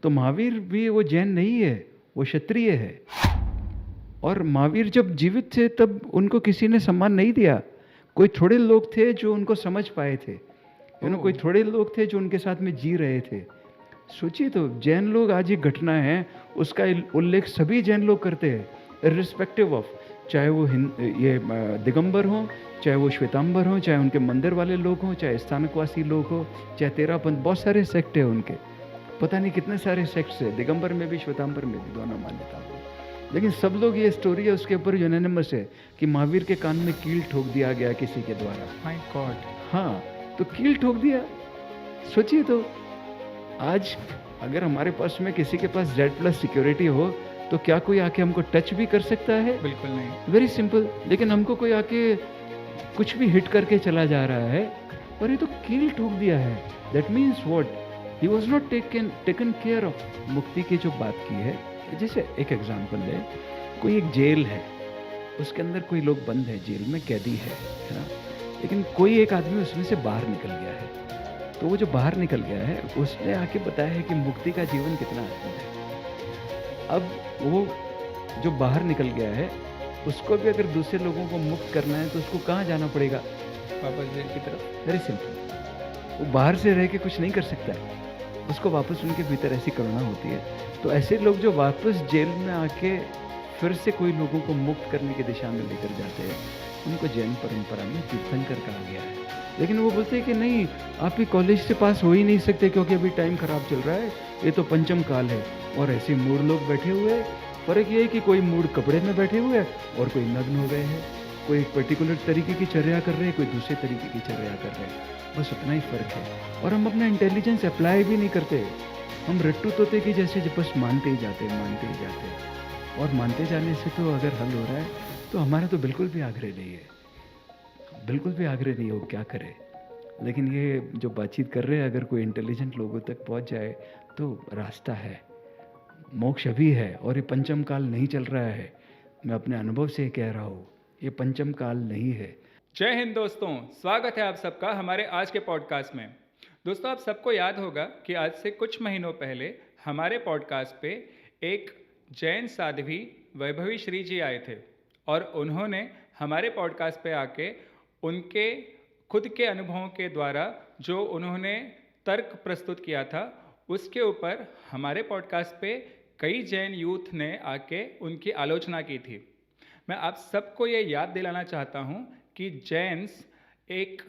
तो महावीर भी वो जैन नहीं है, वो क्षत्रिय है। और महावीर जब जीवित थे तब उनको किसी ने सम्मान नहीं दिया। कोई थोड़े लोग थे जो उनको समझ पाए थे, कोई थोड़े लोग थे जो उनके साथ में जी रहे थे। सोचिए तो, जैन लोग आज ये घटना है उसका उल्लेख सभी जैन लोग करते हैं, इर्रिस्पेक्टिव ऑफ, चाहे वो ये दिगंबर हों, चाहे वो श्वेतांबर हों, चाहे उनके मंदिर वाले लोग हों, चाहे स्थानकवासी लोग हों, चाहे तेरापंथ, बहुत सारे सेक्ट है उनके, पता नहीं कितने सारे सेक्ट्स है, दिगंबर में भी श्वेतांबर में भी, दोनों मान्यताओं में। लेकिन सब लोग, ये स्टोरी है उसके ऊपर यूनानिमस है कि महावीर के कान में कील ठोक दिया गया किसी के द्वारा। My God. हाँ, तो कील ठोक दिया। सोचिए तो, आज अगर हमारे पास में किसी के पास Z+ सिक्योरिटी हो तो क्या कोई आके हमको टच भी कर सकता है? बिल्कुल नहीं। Very simple. लेकिन हमको कोई आके कुछ भी हिट करके चला जा रहा है और ये तो कील ठोक दिया है। That means what? He was not taken care of. मुक्ति की जो बात की है, जैसे एक एग्जाम्पल है, कोई एक जेल है, उसके अंदर कोई लोग बंद है, जेल में कैदी है ना, लेकिन कोई एक आदमी उसमें से बाहर निकल गया है। तो वो जो बाहर निकल गया है उसने आके बताया है कि मुक्ति का जीवन कितना अद्भुत है। अब वो जो बाहर निकल गया है उसको भी अगर दूसरे लोगों को मुक्त करना है तो उसको कहाँ जाना पड़ेगा? वापस जेल की तरफ। Very simple. वो बाहर से रह के कुछ नहीं कर सकता है, उसको वापस उनके भीतर ऐसी करुणा होती है। तो ऐसे लोग जो वापस जेल में आके फिर से कोई लोगों को मुक्त करने की दिशा में लेकर जाते हैं, उनको जैन परंपरा में तीर्थंकर कहा गया है। लेकिन वो बोलते हैं कि नहीं, आप ही कॉलेज से पास हो ही नहीं सकते क्योंकि अभी टाइम खराब चल रहा है, ये तो पंचम काल है। और ऐसे मूढ़ लोग बैठे हुए हैं। फर्क ये है कि कोई मूढ़ कपड़े में बैठे हुए हैं और कोई नग्न हो गए हैं, कोई एक पर्टिकुलर तरीके की चर्या कर रहे हैं, कोई दूसरे तरीके की चर्या कर रहे हैं। बस उतना ही फर्क है। और हम अपना इंटेलिजेंस अप्लाई भी नहीं करते, हम रट्टू तोते की जैसे बस मानते ही जाते हैं। और मानते जाने से तो अगर हल हो रहा है तो हमारा तो बिल्कुल भी आग्रह नहीं है, बिल्कुल भी आग्रह नहीं हो, क्या करे। लेकिन ये जो बातचीत कर रहे हैं, अगर कोई इंटेलिजेंट लोगों तक पहुंच जाए तो रास्ता है, मोक्ष अभी है। और ये पंचम काल नहीं चल रहा है, मैं अपने अनुभव से कह रहा हूँ, ये पंचम काल नहीं है। जय हिंद दोस्तों, स्वागत है आप सबका हमारे आज के पॉडकास्ट में। दोस्तों, आप सबको याद होगा कि आज से कुछ महीनों पहले हमारे पॉडकास्ट पे एक जैन साध्वी वैभवी श्री जी आए थे और उन्होंने हमारे पॉडकास्ट पे आके उनके खुद के अनुभवों के द्वारा जो उन्होंने तर्क प्रस्तुत किया था, उसके ऊपर हमारे पॉडकास्ट पे कई जैन यूथ ने आके उनकी आलोचना की थी। मैं आप सबको ये याद दिलाना चाहता हूँ कि जैन्स एक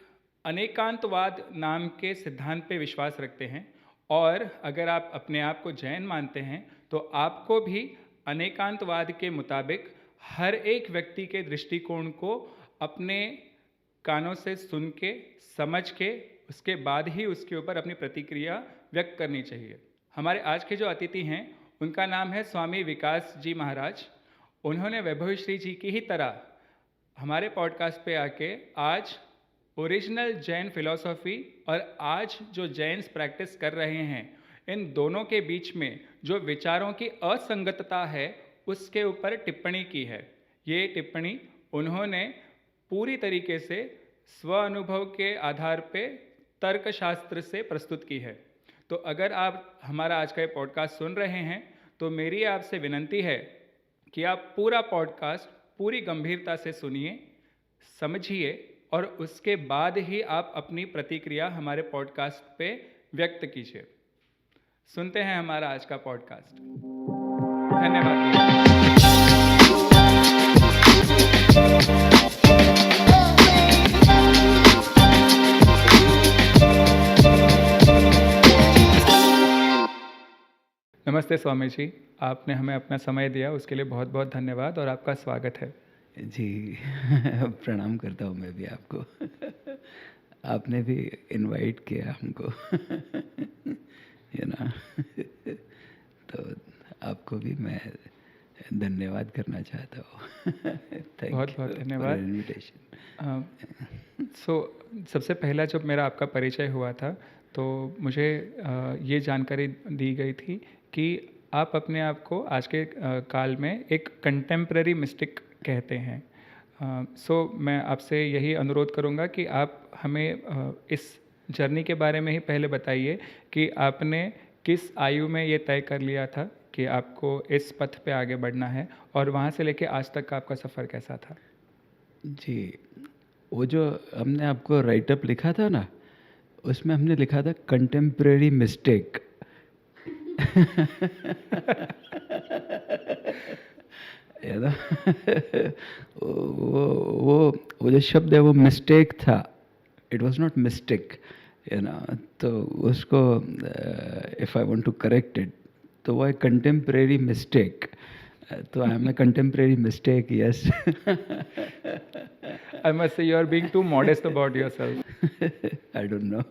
अनेकांतवाद नाम के सिद्धांत पे विश्वास रखते हैं और अगर आप अपने आप को जैन मानते हैं तो आपको भी अनेकांतवाद के मुताबिक हर एक व्यक्ति के दृष्टिकोण को अपने कानों से सुन के, समझ के, उसके बाद ही उसके ऊपर अपनी प्रतिक्रिया व्यक्त करनी चाहिए। हमारे आज के जो अतिथि हैं उनका नाम है स्वामी विकास जी महाराज। उन्होंने वैभवी श्री जी की ही तरह हमारे पॉडकास्ट पे आके आज ओरिजिनल जैन फिलॉसफी और आज जो जैन्स प्रैक्टिस कर रहे हैं, इन दोनों के बीच में जो विचारों की असंगतता है उसके ऊपर टिप्पणी की है। ये टिप्पणी उन्होंने पूरी तरीके से स्व अनुभव के आधार पे तर्कशास्त्र से प्रस्तुत की है। तो अगर आप हमारा आज का ये पॉडकास्ट सुन रहे हैं तो मेरी आपसे विनंती है कि आप पूरा पॉडकास्ट पूरी गंभीरता से सुनिए, समझिए और उसके बाद ही आप अपनी प्रतिक्रिया हमारे पॉडकास्ट पे व्यक्त कीजिए। सुनते हैं हमारा आज का पॉडकास्ट। धन्यवाद। नमस्ते स्वामी जी, आपने हमें अपना समय दिया उसके लिए बहुत बहुत धन्यवाद और आपका स्वागत है। जी प्रणाम करता हूँ मैं भी आपको। आपने भी इनवाइट किया हमको। ना तो आपको भी मैं धन्यवाद करना चाहता हूँ। बहुत बहुत धन्यवाद इनविटेशन। सबसे पहला जब मेरा आपका परिचय हुआ था तो मुझे ये जानकारी दी गई थी कि आप अपने आप को आज के काल में एक कंटेम्प्रेरी मिस्टिक कहते हैं। मैं आपसे यही अनुरोध करूँगा कि आप हमें इस जर्नी के बारे में ही पहले बताइए कि आपने किस आयु में ये तय कर लिया था कि आपको इस पथ पे आगे बढ़ना है, और वहाँ से लेके आज तक का आपका सफ़र कैसा था? जी, वो जो हमने आपको राइटअप लिखा था ना, उसमें हमने लिखा था कंटेम्प्रेरी मिस्टेक। है ना? वो जो शब्द है वो मिस्टेक था, इट वाज नॉट मिस्टेक, है ना? तो उसको if I want to correct it, तो वो है कंटेम्प्रेरी मिस्टेक। तो I am a contemporary mistake, yes. I must say you are being too modest about yourself. I don't no,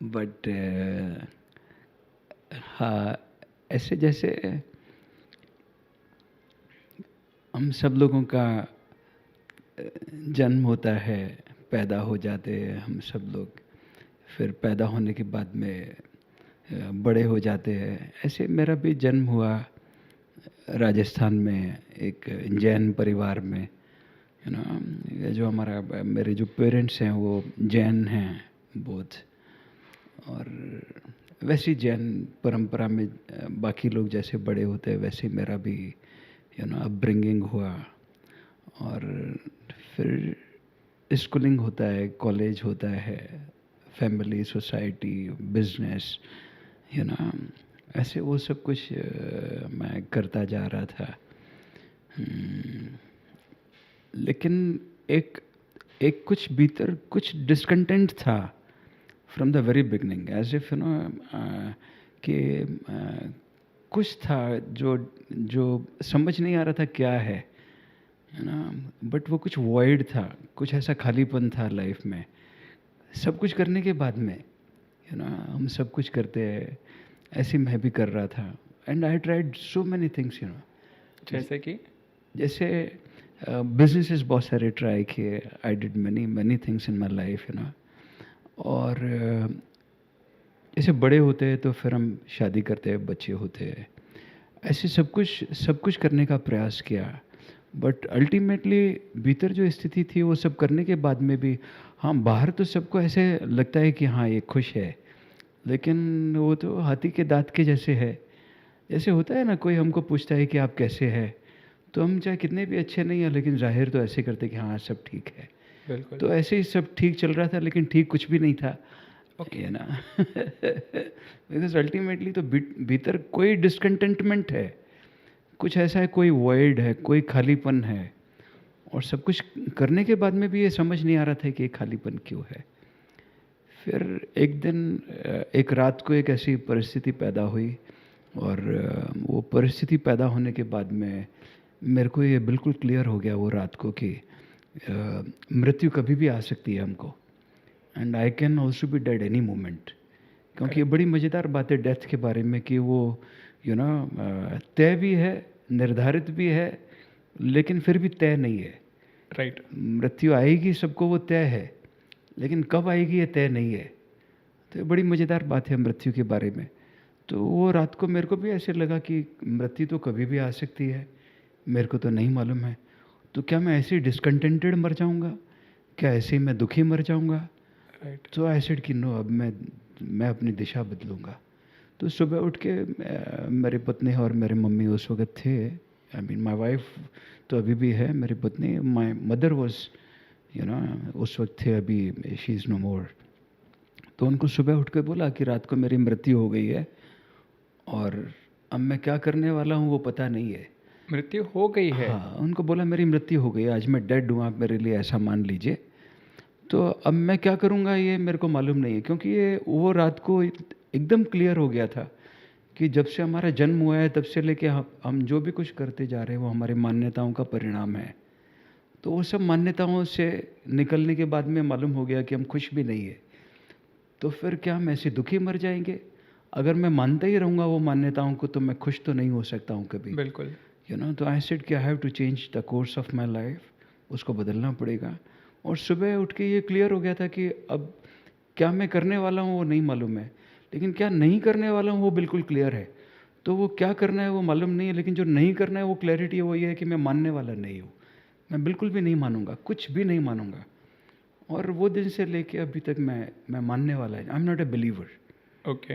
but हाँ, ऐसे जैसे हम सब लोगों का जन्म होता है, पैदा हो जाते हैं हम सब लोग, फिर पैदा होने के बाद में बड़े हो जाते हैं। ऐसे मेरा भी जन्म हुआ राजस्थान में, एक जैन परिवार में, यू नो। ये जो हमारा मेरे जो पेरेंट्स हैं वो जैन हैं बोथ, और वैसी जैन परंपरा में बाकी लोग जैसे बड़े होते हैं वैसे मेरा भी यू नो अपब्रिंगिंग हुआ। और फिर स्कूलिंग होता है, कॉलेज होता है, family, society, business, you know, ऐसे वो सब कुछ मैं करता जा रहा था। लेकिन एक एक कुछ भीतर कुछ डिस्कंटेंट था from the very beginning, as if you know कि कुछ था जो जो समझ नहीं आ रहा था क्या है ना, बट वो कुछ वॉइड था, कुछ ऐसा खालीपन था लाइफ में। सब कुछ करने के बाद में यू नो हम सब कुछ करते हैं, ऐसे मैं भी कर रहा था। And I tried so many things, you know. जैसे कि जैसे बिजनेसेस बहुत सारे ट्राई किए, I did many many things in my life, you know. और जैसे बड़े होते हैं तो फिर हम शादी करते हैं, बच्चे होते हैं, ऐसे सब कुछ करने का प्रयास किया। बट अल्टीमेटली भीतर जो स्थिति थी वो सब करने के बाद में भी, हाँ बाहर तो सबको ऐसे लगता है कि हाँ ये खुश है, लेकिन वो तो हाथी के दांत के जैसे है। जैसे होता है ना, कोई हमको पूछता है कि आप कैसे हैं, तो हम चाहे कितने भी अच्छे नहीं हैं लेकिन जाहिर तो ऐसे करते कि हाँ सब ठीक है। बिल्कुल। तो ऐसे ही सब ठीक चल रहा था, लेकिन ठीक कुछ भी नहीं था, Okay. है ना। बिकॉज अल्टीमेटली तो भीतर कोई डिस्कंटेंटमेंट है, कुछ ऐसा है, कोई वॉइड है, कोई खालीपन है। और सब कुछ करने के बाद में भी ये समझ नहीं आ रहा था कि ये खालीपन क्यों है। फिर एक दिन एक रात को एक ऐसी परिस्थिति पैदा हुई, और वो परिस्थिति पैदा होने के बाद में मेरे को ये बिल्कुल क्लियर हो गया वो रात को कि मृत्यु कभी भी आ सकती है हमको, and I can also be dead any moment. क्योंकि ये बड़ी मज़ेदार बात है डेथ के बारे में कि वो यू नो तय भी है, निर्धारित भी है, लेकिन फिर भी तय नहीं है। राइट। मृत्यु आएगी, सबको वो तय है, लेकिन कब आएगी ये तय नहीं है। तो ये बड़ी मज़ेदार बात है मृत्यु के बारे में। तो वो रात को मेरे को भी ऐसे लगा कि मृत्यु तो कभी भी आ सकती है, मेरे को तो नहीं मालूम है। तो क्या मैं ऐसे ही डिसकंटेंटेड मर जाऊंगा, क्या ऐसे ही मैं दुखी मर जाऊंगा? राइट। तो आई सेड कि नो, अब मैं अपनी दिशा बदलूंगा। तो सुबह उठ के मेरी पत्नी और मेरे मम्मी उस वक्त थे, आई मीन माय वाइफ तो अभी भी है, मेरी पत्नी, my mother was you know उस वक्त थे, अभी शी इज़ नो मोर। तो उनको सुबह उठ के बोला कि रात को मेरी मृत्यु हो गई है, और अब मैं क्या करने वाला हूँ वो पता नहीं है। मृत्यु हो गई है। हाँ, उनको बोला मेरी मृत्यु हो गई है, आज मैं डेड हूँ, आप मेरे लिए ऐसा मान लीजिए। तो अब मैं क्या करूँगा ये मेरे को मालूम नहीं है, क्योंकि ये वो रात को एकदम क्लियर हो गया था कि जब से हमारा जन्म हुआ है तब से लेके हम जो भी कुछ करते जा रहे हैं वो हमारी मान्यताओं का परिणाम है। तो वो सब मान्यताओं से निकलने के बाद में मालूम हो गया कि हम खुश भी नहीं है। तो फिर क्या हम ऐसे दुखी मर जाएंगे? अगर मैं मानता ही रहूँगा वो मान्यताओं को तो मैं खुश तो नहीं हो सकता हूँ कभी, बिल्कुल। You know. तो आई सेड कि I have to change the course of my life, उसको बदलना पड़ेगा। और सुबह उठ के ये क्लियर हो गया था कि अब क्या मैं करने वाला हूँ वो नहीं मालूम है, लेकिन क्या नहीं करने वाला हूँ वो बिल्कुल क्लियर है। तो वो क्या करना है वो मालूम नहीं है, लेकिन जो नहीं करना है वो क्लैरिटी वो ये है कि मैं मानने वाला नहीं हूँ, मैं बिल्कुल भी नहीं मानूंगा, कुछ भी नहीं मानूंगा। और वो दिन से लेके अभी तक मैं मानने वाला है, I am not a believer. Okay.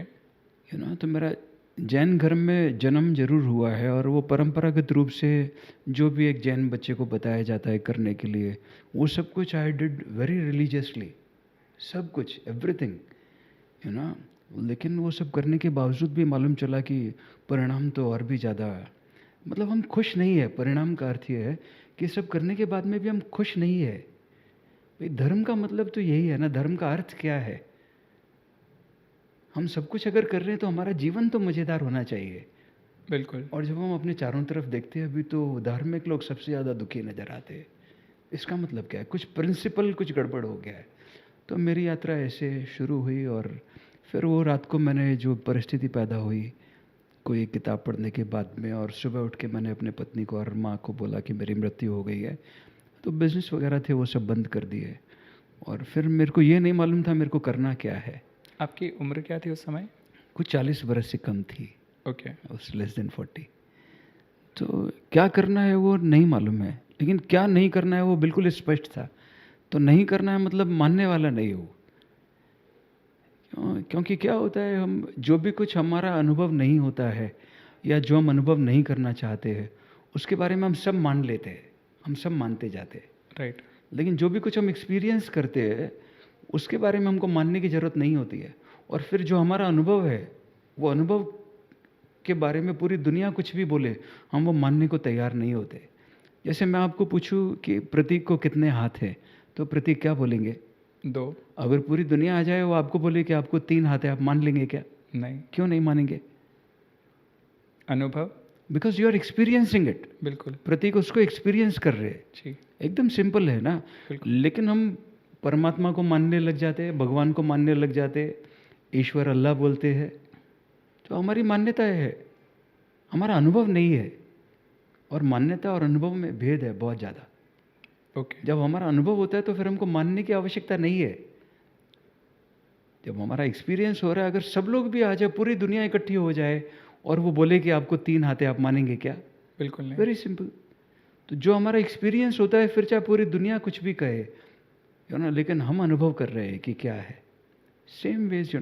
तो मेरा जैन धर्म में जन्म ज़रूर हुआ है, और वो परंपरागत रूप से जो भी एक जैन बच्चे को बताया जाता है करने के लिए, वो सब कुछ आई डिड वेरी रिलीजियसली, सब कुछ, एवरीथिंग, यू नो लेकिन वो सब करने के बावजूद भी मालूम चला कि परिणाम तो और भी ज़्यादा, मतलब हम खुश नहीं है। परिणाम का अर्थ ये है कि सब करने के बाद में भी हम खुश नहीं है। भाई धर्म का मतलब तो यही है ना, धर्म का अर्थ क्या है? हम सब कुछ अगर कर रहे हैं तो हमारा जीवन तो मज़ेदार होना चाहिए। बिल्कुल। और जब हम अपने चारों तरफ देखते हैं अभी, तो धार्मिक लोग सबसे ज़्यादा दुखी नज़र आते हैं। इसका मतलब क्या है? कुछ प्रिंसिपल कुछ गड़बड़ हो गया है। तो मेरी यात्रा ऐसे शुरू हुई, और फिर वो रात को मैंने जो परिस्थिति पैदा हुई, कोई एक किताब पढ़ने के बाद में, और सुबह उठ के मैंने अपने पत्नी को और माँ को बोला कि मेरी मृत्यु हो गई है। तो बिज़नेस वगैरह थे वो सब बंद कर दिए, और फिर मेरे को ये नहीं मालूम था मेरे को करना क्या है। आपकी उम्र क्या थी उस समय? कुछ 40 बरस से कम थी, ओके। उस लेस देन 40। तो क्या करना है वो नहीं मालूम है, लेकिन क्या नहीं करना है वो बिल्कुल स्पष्ट था। तो नहीं करना है मतलब मानने वाला नहीं हो। क्योंकि क्या होता है, हम जो भी कुछ हमारा अनुभव नहीं होता है, या जो हम अनुभव नहीं करना चाहते हैं, उसके बारे में हम सब मान लेते हैं, हम सब मानते जाते हैं। राइट। लेकिन जो भी कुछ हम एक्सपीरियंस करते हैं, उसके बारे में हमको मानने की ज़रूरत नहीं होती है। और फिर जो हमारा अनुभव है, वो अनुभव के बारे में पूरी दुनिया कुछ भी बोले, हम वो मानने को तैयार नहीं होते। जैसे मैं आपको पूछूं कि प्रतीक को कितने हाथ हैं, तो प्रतीक क्या बोलेंगे? 2। अगर पूरी दुनिया आ जाए वो आपको बोले कि आपको 3 हाथ है, आप मान लेंगे क्या? नहीं। क्यों नहीं मानेंगे? अनुभव। Because you are experiencing it. बिल्कुल। प्रतीक उसको एक्सपीरियंस कर रहे हैं। जी। एकदम सिंपल है ना। बिल्कुल। लेकिन हम परमात्मा को मानने लग जाते हैं, भगवान को मानने लग जाते हैं, ईश्वर अल्लाह बोलते हैं। तो हमारी मान्यता है, हमारा अनुभव नहीं है। और मान्यता और अनुभव में भेद है बहुत ज़्यादा। ओके। जब हमारा अनुभव होता है तो फिर हमको मानने की आवश्यकता नहीं है। जब हमारा एक्सपीरियंस हो रहा है, अगर सब लोग भी आ जाए, पूरी दुनिया इकट्ठी हो जाए और वो बोले कि आपको 3 हाथ है, आप मानेंगे क्या? बिल्कुल नहीं। Very simple. तो जो हमारा एक्सपीरियंस होता है, फिर चाहे पूरी दुनिया कुछ भी कहे, लेकिन हम अनुभव कर रहे हैं कि क्या है। सेम वेज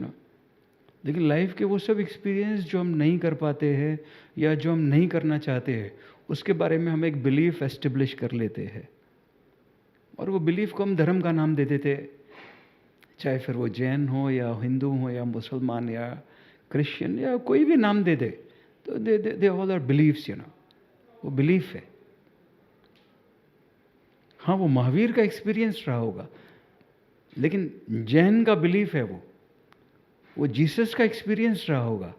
लेकिन लाइफ के वो सब एक्सपीरियंस जो हम नहीं कर पाते हैं, या जो हम नहीं करना चाहते हैं, उसके बारे में हम एक बिलीफ एस्टेब्लिश कर लेते हैं, और वो बिलीफ को हम धर्म का नाम दे देते हैं। चाहे फिर वो जैन हो, या हिंदू हो, या मुसलमान, या क्रिश्चियन, या कोई भी नाम दे दे, तो दे ऑल आर बिलीव्स। वो बिलीफ है। हाँ, वो महावीर का एक्सपीरियंस रहा होगा, लेकिन जैन का बिलीफ है वो जीसस का एक्सपीरियंस रहा होगा,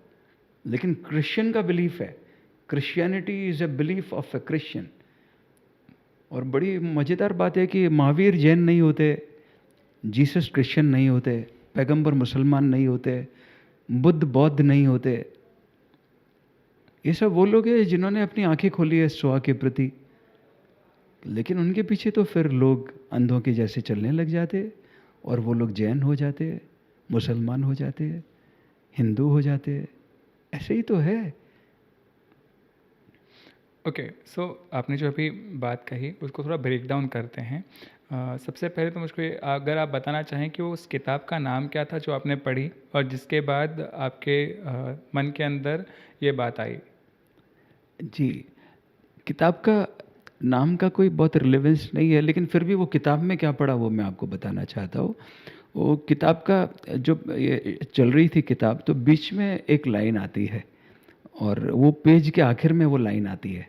लेकिन क्रिश्चियन का बिलीफ है। Christianity is a belief of a Christian. और बड़ी मज़ेदार बात है कि महावीर जैन नहीं होते, जीसस क्रिश्चियन नहीं होते, पैगंबर मुसलमान नहीं होते, बुद्ध बौद्ध नहीं होते। ये सब वो लोग हैं जिन्होंने अपनी आंखें खोली है स्वा के प्रति, लेकिन उनके पीछे तो फिर लोग अंधों के जैसे चलने लग जाते, और वो लोग जैन हो जाते, मुसलमान हो जाते, हिंदू हो जाते। ऐसे ही तो है। ओके। सो आपने जो अभी बात कही उसको थोड़ा ब्रेक डाउन करते हैं। सबसे पहले तो मुझको अगर आप बताना चाहें कि उस किताब का नाम क्या था जो आपने पढ़ी, और जिसके बाद आपके मन के अंदर ये बात आई। जी, किताब का नाम का कोई बहुत रिलेवेंस नहीं है, लेकिन फिर भी वो किताब में क्या पढ़ा वो मैं आपको बताना चाहता हूँ। वो किताब का जो ये चल रही थी किताब, तो बीच में एक लाइन आती है, और वो पेज के आखिर में वो लाइन आती है।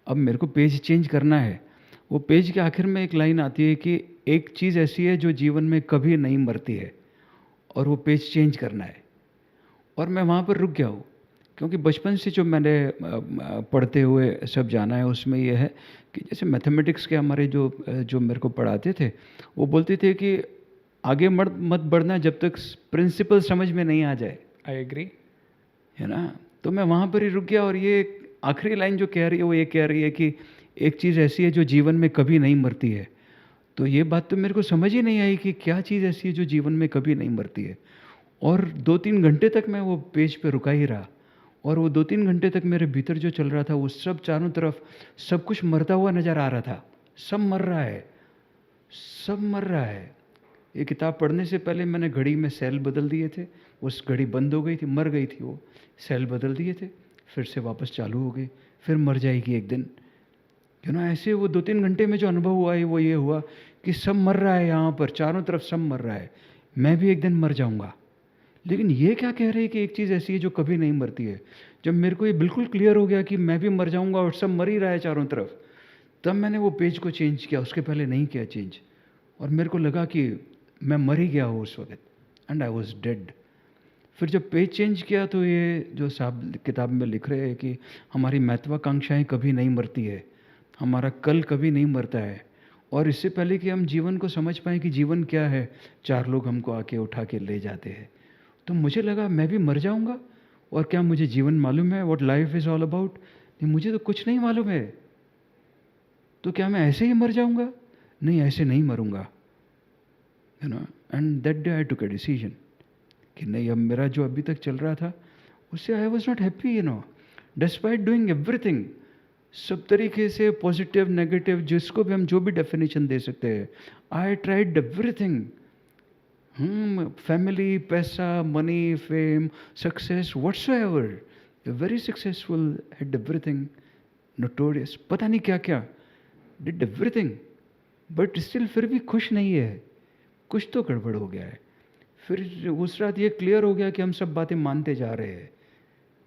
अब मेरे को पेज चेंज करना है। वो पेज के आखिर में एक लाइन आती है कि एक चीज़ ऐसी है जो जीवन में कभी नहीं मरती है, और वो पेज चेंज करना है। और मैं वहाँ पर रुक गया हूँ, क्योंकि बचपन से जो मैंने पढ़ते हुए सब जाना है, उसमें यह है कि जैसे मैथमेटिक्स के हमारे जो मेरे को पढ़ाते थे, वो बोलते थे कि आगे मत बढ़ना जब तक प्रिंसिपल समझ में नहीं आ जाए। I agree. है ना। तो मैं वहाँ पर ही रुक गया, और ये आखिरी लाइन जो कह रही है वो ये कह रही है कि एक चीज़ ऐसी है जो जीवन में कभी नहीं मरती है। तो ये बात तो मेरे को समझ ही नहीं आई कि क्या चीज़ ऐसी है जो जीवन में कभी नहीं मरती है। और 2-3 घंटे तक मैं वो पेज पे रुका ही रहा, और वो 2-3 घंटे तक मेरे भीतर जो चल रहा था, वो सब चारों तरफ सब कुछ मरता हुआ नज़र आ रहा था। सब मर रहा है, सब मर रहा है। ये किताब पढ़ने से पहले मैंने घड़ी में सेल बदल दिए थे, उस घड़ी बंद हो गई थी, मर गई थी वो, सेल बदल दिए थे, फिर से वापस चालू हो गई, फिर मर जाएगी एक दिन। ऐसे वो 2-3 घंटे में जो अनुभव हुआ है वो ये हुआ कि सब मर रहा है, यहाँ पर चारों तरफ सब मर रहा है, मैं भी एक दिन मर जाऊँगा। लेकिन ये क्या कह रहे हैं कि एक चीज़ ऐसी है जो कभी नहीं मरती है। जब मेरे को ये बिल्कुल क्लियर हो गया कि मैं भी मर जाऊँगा और सब मर ही रहा है चारों तरफ, तब मैंने वो पेज को चेंज किया, उसके पहले नहीं किया चेंज। और मेरे को लगा कि मैं मर ही गया हूँ उस वक्त, एंड आई वॉज डेड। फिर जब पेज चेंज किया तो ये जो साहब किताब में लिख रहे हैं कि हमारी महत्वाकांक्षाएं कभी नहीं मरती है, हमारा कल कभी नहीं मरता है। और इससे पहले कि हम जीवन को समझ पाएँ कि जीवन क्या है, 4 लोग हमको आके उठा के ले जाते हैं। तो मुझे लगा मैं भी मर जाऊंगा, और क्या मुझे जीवन मालूम है, what life is all about? नहीं, मुझे तो कुछ नहीं मालूम है। तो क्या मैं ऐसे ही मर जाऊंगा? नहीं, ऐसे नहीं मरूंगा, and that day I took a decision कि नहीं, अब मेरा जो अभी तक चल रहा था उससे I was not happy, despite doing everything. सब तरीके से पॉजिटिव नेगेटिव जिसको भी हम जो भी डेफिनेशन दे सकते हैं, आई ट्राइड एवरीथिंग। फैमिली, पैसा, money, fame, success, whatsoever, very successful, had everything, notorious, पता नहीं क्या क्या, डिड एवरीथिंग, बट स्टिल फिर भी खुश नहीं है। कुछ तो गड़बड़ हो गया है। फिर उस रात ये क्लियर हो गया कि हम सब बातें मानते जा रहे हैं,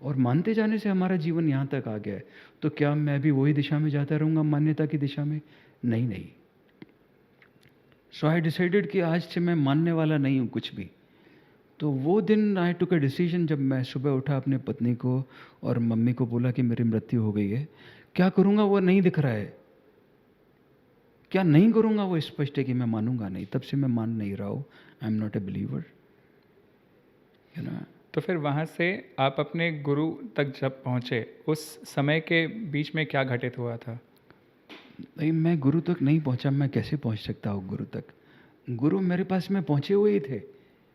और मानते जाने से हमारा जीवन यहाँ तक आ गया है। तो क्या मैं भी वही दिशा में जाता रहूँगा, मान्यता की दिशा में? नहीं नहीं। सो आई डिसाइडेड कि आज से मैं मानने वाला नहीं हूँ कुछ भी। तो वो दिन आई टुक अ डिसीजन, जब मैं सुबह उठा, अपने पत्नी को और मम्मी को बोला कि मेरी मृत्यु हो गई है। क्या करूँगा वो नहीं दिख रहा है, क्या नहीं करूँगा वो स्पष्ट है कि मैं मानूंगा नहीं। तब से मैं मान नहीं रहा हूँ, I am not a believer, तो फिर वहाँ से आप अपने गुरु तक जब पहुँचे, उस समय के बीच में क्या घटित हुआ था? नहीं, मैं गुरु तक नहीं पहुँचा। मैं कैसे पहुँच सकता हूँ गुरु तक? गुरु मेरे पास में पहुँचे हुए ही थे।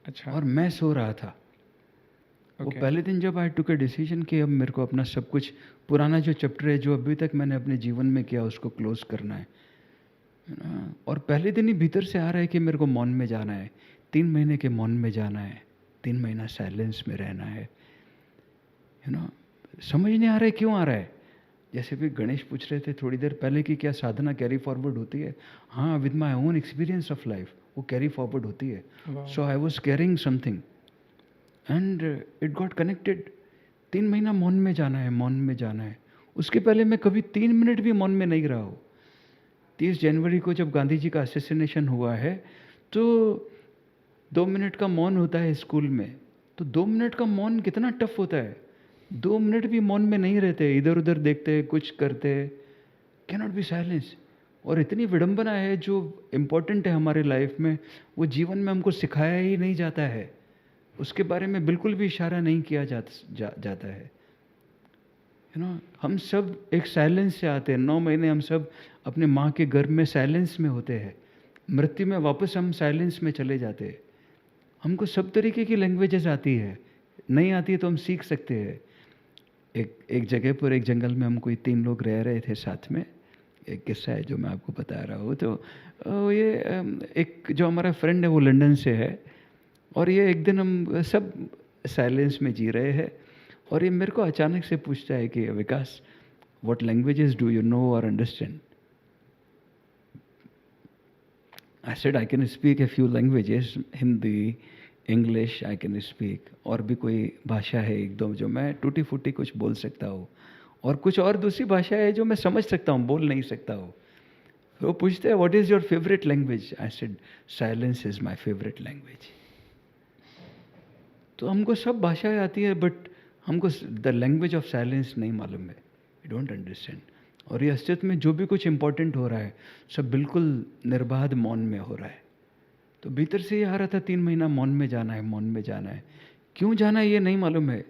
अच्छा। और मैं सो रहा था। वो पहले दिन जब आई टुक अ डिसीजन कि अब मेरे को अपना सब कुछ, पुराना जो चैप्टर है जो अभी तक मैंने अपने जीवन में किया, उसको क्लोज करना है ना। और पहले दिन ही भीतर से आ रहा है कि मेरे को मौन में जाना है, 3 महीने के मौन में जाना है, 3 महीना साइलेंस में रहना है, समझ नहीं आ रहा है क्यों आ रहा है। जैसे भी गणेश पूछ रहे थे थोड़ी देर पहले कि क्या साधना कैरी फॉरवर्ड होती है? हाँ, with my own experience of life वो कैरी फॉरवर्ड होती है। So I was carrying something and it got connected. 3 महीना मौन में जाना है, मौन में जाना है। उसके पहले मैं कभी 3 मिनट भी मौन में नहीं रहा हूँ। 30 जनवरी को जब गांधी जी का असैसिनेशन हुआ है, तो 2 मिनट का मौन होता है स्कूल में। तो 2 मिनट का मौन कितना टफ होता है। 2 मिनट भी मौन में नहीं रहते, इधर उधर देखते, कुछ करते, कैन नॉट बी साइलेंस। और इतनी विडंबना है, जो इम्पोर्टेंट है हमारे लाइफ में, वो जीवन में हमको सिखाया ही नहीं जाता है, उसके बारे में बिल्कुल भी इशारा नहीं किया जाता है। हम सब एक साइलेंस से आते हैं। 9 महीने हम सब अपने माँ के गर्भ में साइलेंस में होते हैं, मृत्यु में वापस हम साइलेंस में चले जाते हैं। हमको सब तरीके की लैंग्वेजेस आती है, नहीं आती है तो हम सीख सकते हैं। एक जगह पर, एक जंगल में हम कोई 3 लोग रह रहे थे साथ में। एक किस्सा है जो मैं आपको बता रहा हूँ। तो ये एक जो हमारा फ्रेंड है वो लंदन से है, और ये एक दिन हम सब साइलेंस में जी रहे हैं, और ये मेरे को अचानक से पूछता है कि Vikas, what languages do you know और understand? I said I can speak a few languages, Hindi, English I can speak, और भी कोई भाषा है 1-2 जो मैं टूटी फूटी कुछ बोल सकता हूँ, और कुछ और दूसरी भाषा है जो मैं समझ सकता हूँ, बोल नहीं सकता हूँ। वो पूछते हैं what is your favourite language? I said silence is my favourite language. तो हमको सब भाषाएं आती है, बट हमको द लैंग्वेज ऑफ साइलेंस नहीं मालूम है, वी डोंट अंडरस्टैंड। और ये अस्तित्व में जो भी कुछ इम्पोर्टेंट हो रहा है, सब बिल्कुल निर्बाध मौन में हो रहा है। तो भीतर से ये आ रहा था 3 महीना मौन में जाना है, मौन में जाना है। क्यों जाना है ये नहीं मालूम है।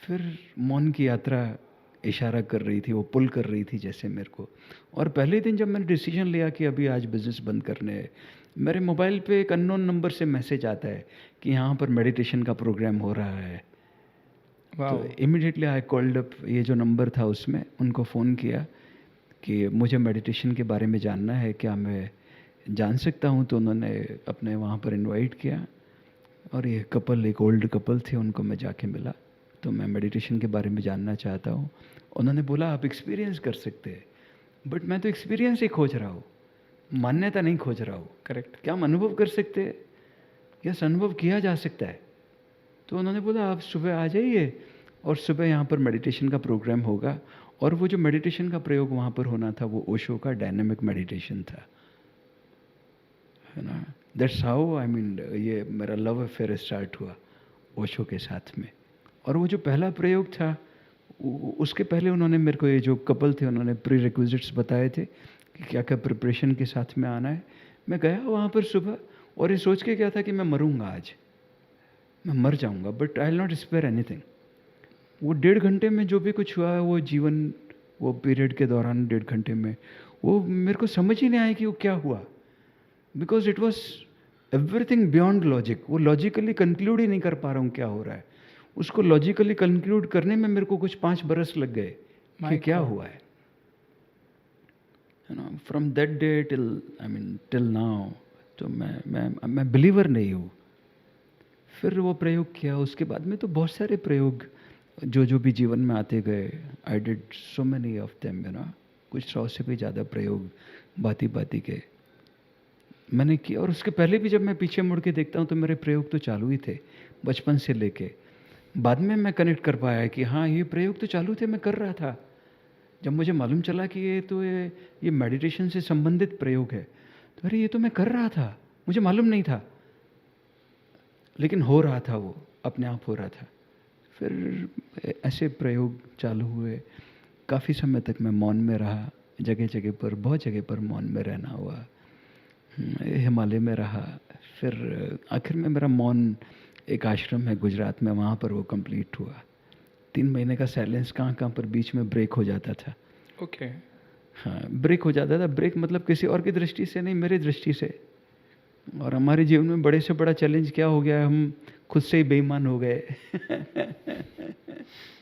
फिर मौन की यात्रा इशारा कर रही थी, वो पुल कर रही थी जैसे मेरे को। और पहले दिन जब मैंने डिसीजन लिया कि अभी आज बिजनेस बंद करने है, मेरे मोबाइल पे एक अननोन नंबर से मैसेज आता है कि यहाँ पर मेडिटेशन का प्रोग्राम हो रहा है। तो इमिडिएटली आई कॉल्ड अप, ये जो नंबर था उसमें उनको फ़ोन किया कि मुझे मेडिटेशन के बारे में जानना है, क्या मैं जान सकता हूँ, तो उन्होंने अपने वहाँ पर इनवाइट किया और ये कपल, एक ओल्ड कपल थे, उनको मैं जाके मिला। तो मैं मेडिटेशन के बारे में जानना चाहता हूँ। उन्होंने बोला आप एक्सपीरियंस कर सकते हैं, बट मैं तो एक्सपीरियंस ही खोज रहा हूँ, मान्यता नहीं खोज रहा हूँ। करेक्ट। क्या हम अनुभव कर सकते हैं? यस, अनुभव किया जा सकता है। तो उन्होंने बोला आप सुबह आ जाइए और सुबह यहाँ पर मेडिटेशन का प्रोग्राम होगा। और वो जो मेडिटेशन का प्रयोग वहाँ पर होना था वो ओशो का डायनामिक मेडिटेशन था, है ना। दैट्स हाउ आई मीन ये मेरा लव अफेयर स्टार्ट हुआ ओशो के साथ में। और वो जो पहला प्रयोग था उसके पहले उन्होंने मेरे को, ये जो कपल थे, उन्होंने प्री रिक्विजिट्स बताए थे कि क्या क्या प्रिपरेशन के साथ में आना है। मैं गया वहाँ पर सुबह और ये सोच के गया था कि मैं मरूंगा, आज मैं मर जाऊंगा, but I will not spare anything. वो 1.5 घंटे में जो भी कुछ हुआ है, वो जीवन, वो पीरियड के दौरान 1.5 घंटे में, वो मेरे को समझ ही नहीं आया कि वो क्या हुआ, because it was everything beyond logic. वो लॉजिकली कंक्लूड ही नहीं कर पा रहा हूँ क्या हो रहा है। उसको लॉजिकली कंक्लूड करने में मेरे को कुछ 5 बरस लग गए कि क्या हुआ है, you no. From that day till now, तो मैं बिलीवर नहीं हूँ। फिर वो प्रयोग किया, उसके बाद में तो बहुत सारे प्रयोग जो भी जीवन में आते गए, I did so many of them, you know. कुछ 100 से भी ज़्यादा प्रयोग बाती बाती के मैंने किया। और उसके पहले भी जब मैं पीछे मुड़ के देखता हूँ तो मेरे प्रयोग तो चालू ही थे बचपन से लेके। बाद में मैं कनेक्ट कर पाया कि हाँ, ये प्रयोग तो चालू थे, मैं कर रहा था। जब मुझे मालूम चला कि ये मेडिटेशन से संबंधित प्रयोग है, तो अरे ये तो मैं कर रहा था, मुझे मालूम नहीं था, लेकिन हो रहा था, वो अपने आप हो रहा था। फिर ऐसे प्रयोग चालू हुए। काफ़ी समय तक मैं मौन में रहा, जगह जगह पर, बहुत जगह पर मौन में रहना हुआ। हिमालय में रहा। फिर आखिर में मेरा मौन, एक आश्रम है गुजरात में, वहाँ पर वो कंप्लीट हुआ। 3 महीने का साइलेंस कहाँ कहाँ पर बीच में ब्रेक हो जाता था। ओके। हाँ, ब्रेक हो जाता था। ब्रेक मतलब किसी और की दृष्टि से नहीं, मेरी दृष्टि से। और हमारे जीवन में बड़े से बड़ा चैलेंज क्या हो गया है, हम खुद से ही बेईमान हो गए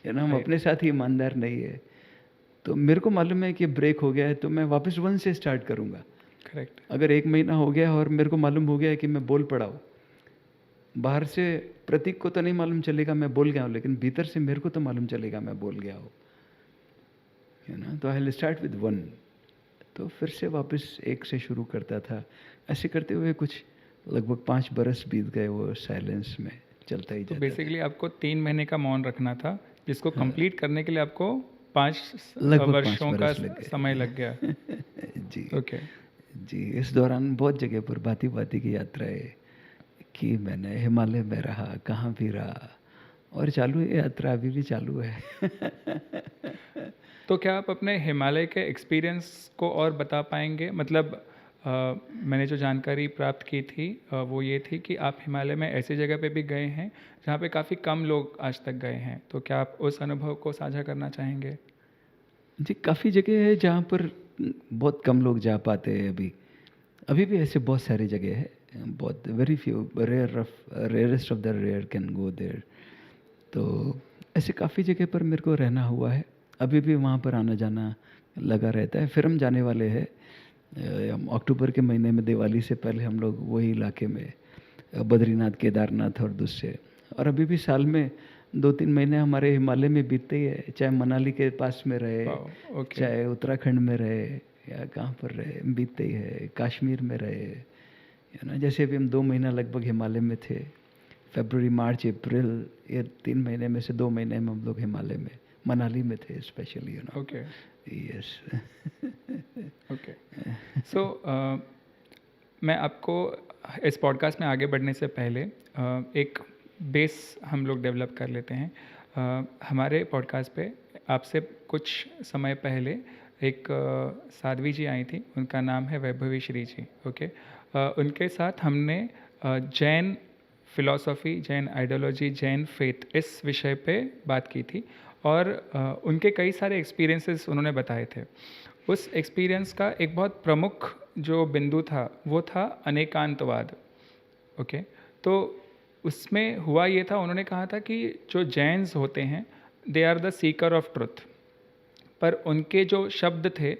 है ना। हम अपने साथ ही ईमानदार नहीं है। तो मेरे को मालूम है कि ब्रेक हो गया है, तो मैं वापस 1 से स्टार्ट करूँगा। करेक्ट। अगर 1 महीना हो गया और मेरे को मालूम हो गया है कि मैं बोल पड़ा हूँ, बाहर से प्रतीक को तो नहीं मालूम चलेगा मैं बोल गया हूँ, लेकिन भीतर से मेरे को तो मालूम चलेगा मैं बोल गया हूँ, है ना। तो आई विल स्टार्ट विद 1, तो फिर से वापस 1 से शुरू करता था। ऐसे करते हुए कुछ लगभग 5 बरस बीत गए वो साइलेंस में, चलता ही तो जाता बेसिकली आपको 3 महीने का मौन रखना था, जिसको कंप्लीट करने के लिए आपको 5 लगभग 5 वर्षों का बरस लग गए। समय लग गया। जी ओके। जी। इस दौरान बहुत जगह पर भांति भांति की यात्राएं की मैंने। हिमालय में रहा, कहाँ भी रहा, और चालू है यात्रा, अभी भी चालू है तो क्या आप अपने हिमालय के एक्सपीरियंस को और बता पाएंगे? मतलब मैंने जो जानकारी प्राप्त की थी वो ये थी कि आप हिमालय में ऐसी जगह पे भी गए हैं जहाँ पे काफ़ी कम लोग आज तक गए हैं, तो क्या आप उस अनुभव को साझा करना चाहेंगे? जी, काफ़ी जगह है जहाँ पर बहुत कम लोग जा पाते हैं। अभी भी ऐसे बहुत सारी जगह है, बहुत very few, rarest of the rare can go there. तो ऐसे काफ़ी जगह पर मेरे को रहना हुआ है, अभी भी वहाँ पर आना जाना लगा रहता है। फिर हम जाने वाले हैं अक्टूबर के महीने में, दिवाली से पहले हम लोग वही इलाके में बद्रीनाथ, केदारनाथ और दूसरे। और अभी भी साल में 2-3 महीने हमारे हिमालय में बीतते ही है, चाहे मनाली के पास में रहे, ओके। चाहे उत्तराखंड में रहे, या कहाँ पर रहे, बीतते ही है। कश्मीर में रहे, है ना। जैसे अभी हम 2 महीना लगभग हिमालय में थे, फरवरी, मार्च, अप्रैल, ये 3 महीने में से 2 महीने में हम लोग हिमालय में, मनाली में थे specially, you know. Okay. Yes okay. So मैं आपको इस पॉडकास्ट में आगे बढ़ने से पहले एक बेस हम लोग डेवलप कर लेते हैं। हमारे पॉडकास्ट पे आपसे कुछ समय पहले एक साध्वी जी आई थी, उनका नाम है वैभवी श्री जी। ओके। उनके साथ हमने Jain philosophy, Jain ideology, Jain faith, इस विषय पे बात की थी। और उनके कई सारे एक्सपीरियंसेस उन्होंने बताए थे। उस एक्सपीरियंस का एक बहुत प्रमुख जो बिंदु था वो था अनेकांतवाद। ओके। तो उसमें हुआ ये था, उन्होंने कहा था कि जो जैन्स होते हैं they are the seeker of truth, पर उनके जो शब्द थे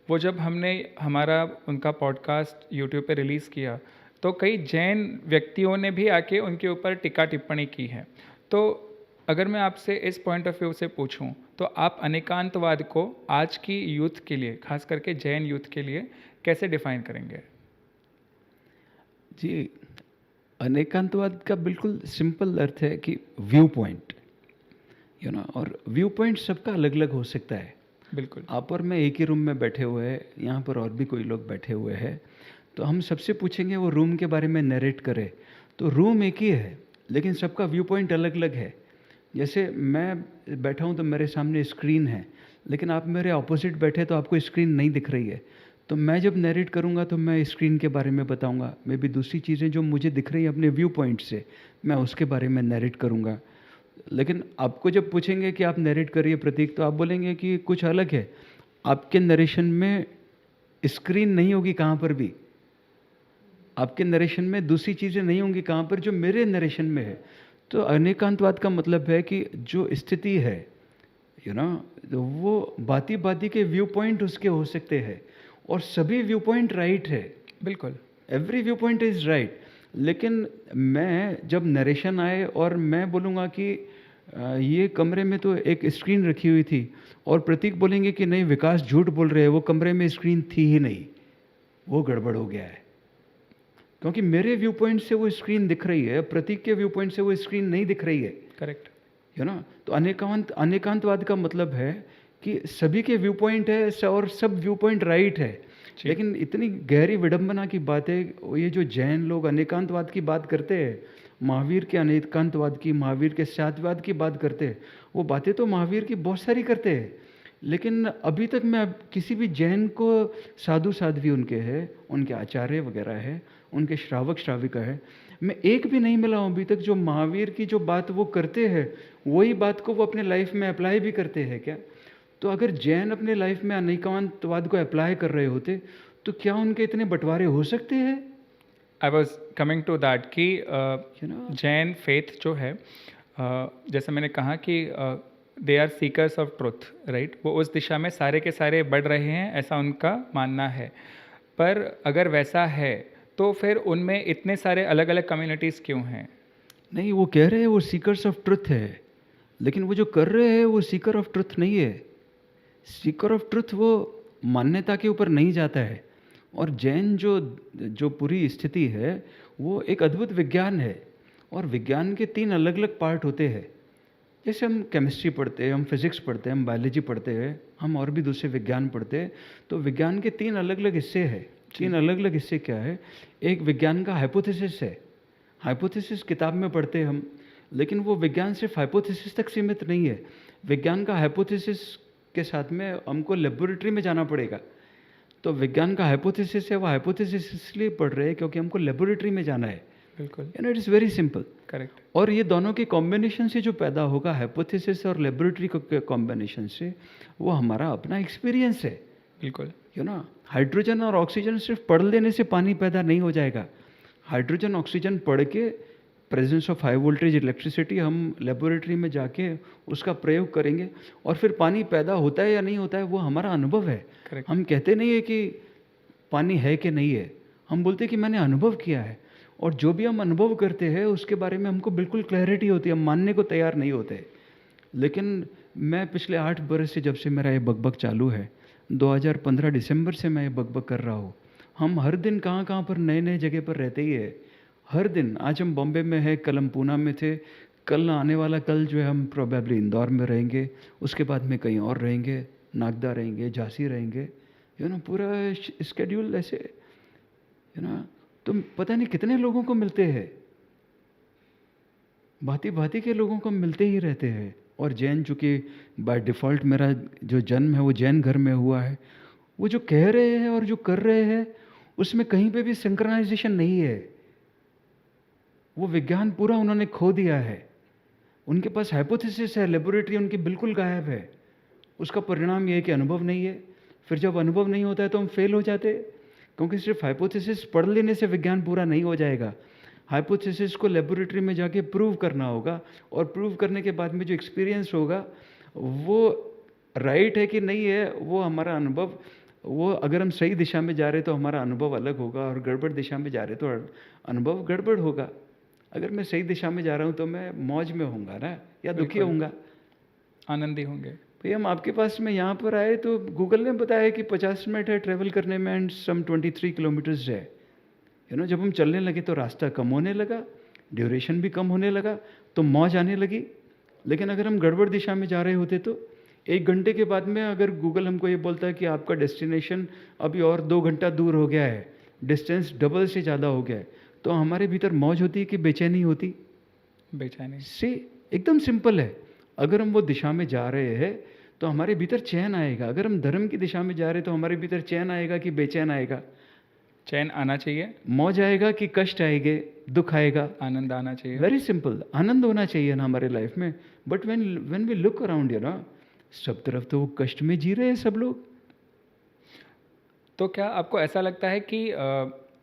वो जब हमने हमारा उनका पॉडकास्ट यूट्यूब पे रिलीज़ किया, तो कई जैन व्यक्तियों ने भी आके उनके ऊपर टिक्का टिप्पणी की है। तो अगर मैं आपसे इस पॉइंट ऑफ व्यू से पूछूं, तो आप अनेकांतवाद को आज की यूथ के लिए, खास करके जैन यूथ के लिए, कैसे डिफाइन करेंगे? जी, अनेकांतवाद का बिल्कुल सिंपल अर्थ है कि व्यू पॉइंट, और व्यू पॉइंट सबका अलग अलग हो सकता है। बिल्कुल। आप और मैं एक ही रूम में बैठे हुए हैं, यहाँ पर और भी कोई लोग बैठे हुए हैं, तो हम सबसे पूछेंगे वो रूम के बारे में नरेट करे, तो रूम एक ही है लेकिन सबका व्यू पॉइंट अलग अलग है। जैसे मैं बैठा हूँ तो मेरे सामने स्क्रीन है, लेकिन आप मेरे ऑपोजिट बैठे तो आपको स्क्रीन नहीं दिख रही है। तो मैं जब नरेट करूँगा तो मैं स्क्रीन के बारे में बताऊँगा, मे भी दूसरी चीज़ें जो मुझे दिख रही हैं अपने व्यू पॉइंट से, मैं उसके बारे में नरेट करूँगा। लेकिन आपको जब पूछेंगे कि आप नरेट करिए प्रतीक, तो आप बोलेंगे कि कुछ अलग है। आपके नरेशन में स्क्रीन नहीं होगी कहाँ पर भी, आपके नरेशन में दूसरी चीज़ें नहीं होंगी कहाँ पर जो मेरे नरेशन में है। तो अनेकांतवाद का मतलब है कि जो स्थिति है, तो वो बाती बाती के व्यू पॉइंट उसके हो सकते हैं, और सभी व्यू पॉइंट राइट है। बिल्कुल। Every view point is right. लेकिन मैं जब नरेशन आए और मैं बोलूँगा कि ये कमरे में तो एक स्क्रीन रखी हुई थी, और प्रतीक बोलेंगे कि नहीं विकास झूठ बोल रहे हैं, वो कमरे में स्क्रीन थी ही नहीं, वो गड़बड़ हो गया है। क्योंकि मेरे व्यू पॉइंट से वो स्क्रीन दिख रही है, प्रतीक के व्यू पॉइंट से वो स्क्रीन नहीं दिख रही है। करेक्ट। तो अनेकांतवाद का मतलब है कि सभी के व्यू पॉइंट है और सब व्यू पॉइंट राइट है। लेकिन इतनी गहरी विडंबना की बात है, ये जो जैन लोग अनेकांतवाद की बात करते हैं, महावीर के अनेकांतवाद की, महावीर के सात्यवाद की बात करते हैं, वो बातें तो महावीर की बहुत सारी करते हैं, लेकिन अभी तक मैं किसी भी जैन को, साधु साध्वी उनके हैं, उनके आचार्य वगैरह है, उनके श्रावक श्राविका है, मैं एक भी नहीं मिला हूँ अभी तक जो महावीर की जो बात वो करते हैं वही बात को वो अपने लाइफ में अप्लाई भी करते हैं क्या? तो अगर जैन अपने लाइफ में अनेकांतवाद को अप्लाई कर रहे होते तो क्या उनके इतने बंटवारे हो सकते हैं? I was coming to that कि जैन फेथ जो है, जैसे मैंने कहा कि they are seekers of truth, right? वो उस दिशा में सारे के सारे बढ़ रहे हैं, ऐसा उनका मानना है। पर अगर वैसा है तो फिर उनमें इतने सारे अलग अलग कम्युनिटीज़ क्यों हैं? नहीं, वो कह रहे हैं वो सीकर्स ऑफ ट्रुथ है, लेकिन वो जो कर रहे हैं वो सीकर ऑफ ट्रुथ नहीं है। सीकर ऑफ ट्रुथ वो मान्यता के ऊपर नहीं जाता है, और जैन जो जो पूरी स्थिति है वो एक अद्भुत विज्ञान है, और विज्ञान के 3 अलग अलग पार्ट होते हैं। जैसे हम केमिस्ट्री पढ़ते हैं, हम फिजिक्स पढ़ते हैं, हम बायोलॉजी पढ़ते हैं, हम और भी दूसरे विज्ञान पढ़ते हैं, तो विज्ञान के 3 अलग अलग हिस्से हैं। 3 अलग अलग हिस्से क्या है? एक विज्ञान का हाइपोथेसिस है, हाइपोथेसिस किताब में पढ़ते हैं हम, लेकिन वो विज्ञान सिर्फ हाइपोथेसिस तक सीमित नहीं है। विज्ञान का हाइपोथेसिस के साथ में हमको लेबोरेटरी में जाना पड़ेगा। तो विज्ञान का हाइपोथेसिस है, वो हाइपोथेसिस इसलिए पढ़ रहे हैं क्योंकि हमको लेबोरेटरी में जाना है। बिल्कुल। It is very simple. Correct. और ये दोनों के कॉम्बिनेशन से जो पैदा होगा, हाइपोथेसिस और लेबोरेटरी के कॉम्बिनेशन से, वो हमारा अपना एक्सपीरियंस है। बिल्कुल। हाइड्रोजन और ऑक्सीजन सिर्फ पढ़ लेने से पानी पैदा नहीं हो जाएगा। हाइड्रोजन ऑक्सीजन पढ़ के, presence of high voltage electricity, हम लेबोरेटरी में जाके उसका प्रयोग करेंगे, और फिर पानी पैदा होता है या नहीं होता है वो हमारा अनुभव है। Correct. हम कहते नहीं है कि पानी है कि नहीं है, हम बोलते हैं कि मैंने अनुभव किया है। और जो भी हम अनुभव करते हैं उसके बारे में हमको बिल्कुल क्लैरिटी होती है, हम मानने को तैयार नहीं होते। लेकिन मैं पिछले 8 बरस से, जब से मेरा ये बकबक चालू है, 2015 दिसंबर से मैं ये बकबक कर रहा हूँ। हम हर दिन कहाँ कहाँ पर नए नए जगह पर रहते ही है, हर दिन। आज हम बॉम्बे में हैं, कल हम पूना में थे, कल आने वाला कल जो है हम प्रोबेबली इंदौर में रहेंगे, उसके बाद में कहीं और रहेंगे, नागदा रहेंगे, झांसी रहेंगे, पूरा स्केड्यूल ऐसे, तो पता नहीं कितने लोगों को मिलते हैं, भांति भांति के लोगों को मिलते ही रहते हैं। और जैन, चूँकि बाय डिफ़ॉल्ट मेरा जो जन्म है वो जैन घर में हुआ है, वो जो कह रहे हैं और जो कर रहे हैं उसमें कहीं पे भी सिंक्रोनाइजेशन नहीं है। वो विज्ञान पूरा उन्होंने खो दिया है। उनके पास हाइपोथेसिस है, लेबोरेटरी उनकी बिल्कुल गायब है। उसका परिणाम ये है कि अनुभव नहीं है। फिर जब अनुभव नहीं होता है तो हम फेल हो जाते, क्योंकि सिर्फ हाइपोथेसिस पढ़ लेने से विज्ञान पूरा नहीं हो जाएगा। हाइपोथेसिस को लेबोरेटरी में जाके प्रूव करना होगा, और प्रूव करने के बाद में जो एक्सपीरियंस होगा वो राइट है कि नहीं है, वो हमारा अनुभव वो अगर हम सही दिशा में जा रहे हैं तो हमारा अनुभव अलग होगा, और गड़बड़ दिशा में जा रहे तो अनुभव गड़बड़ होगा। अगर मैं सही दिशा में जा रहा हूँ तो मैं मौज में होऊंगा ना, या दुखी बिल्कुल। होऊंगा? आनंदी होंगे। भाई हम आपके पास में यहाँ पर आए तो गूगल ने बताया कि 50 मिनट है ट्रेवल करने में, एंड सम 23 किलोमीटर्स है। जब हम चलने लगे तो रास्ता कम होने लगा, ड्यूरेशन भी कम होने लगा, तो मौज आने लगी। लेकिन अगर हम गड़बड़ दिशा में जा रहे होते तो 1 घंटे के बाद में अगर गूगल हमको ये बोलता है कि आपका डेस्टिनेशन अभी और 2 घंटा दूर हो गया है, डिस्टेंस डबल से ज़्यादा हो गया है, तो हमारे भीतर मौज होती कि बेचैनी होती? बेचैनी। से एकदम सिंपल है। अगर हम वो दिशा में जा रहे हैं तो हमारे भीतर चैन आएगा। अगर हम धर्म की दिशा में जा रहे हैं तो हमारे भीतर चैन आएगा कि बेचैन आएगा? चैन आना चाहिए, मौज आएगा कि कष्ट आएंगे, दुख आएगा? आनंद आना चाहिए। वेरी सिंपल, आनंद होना चाहिए ना हमारे लाइफ में। But when we look around सब तरफ तो वो कष्ट में जी रहे हैं सब लोग। तो क्या आपको ऐसा लगता है कि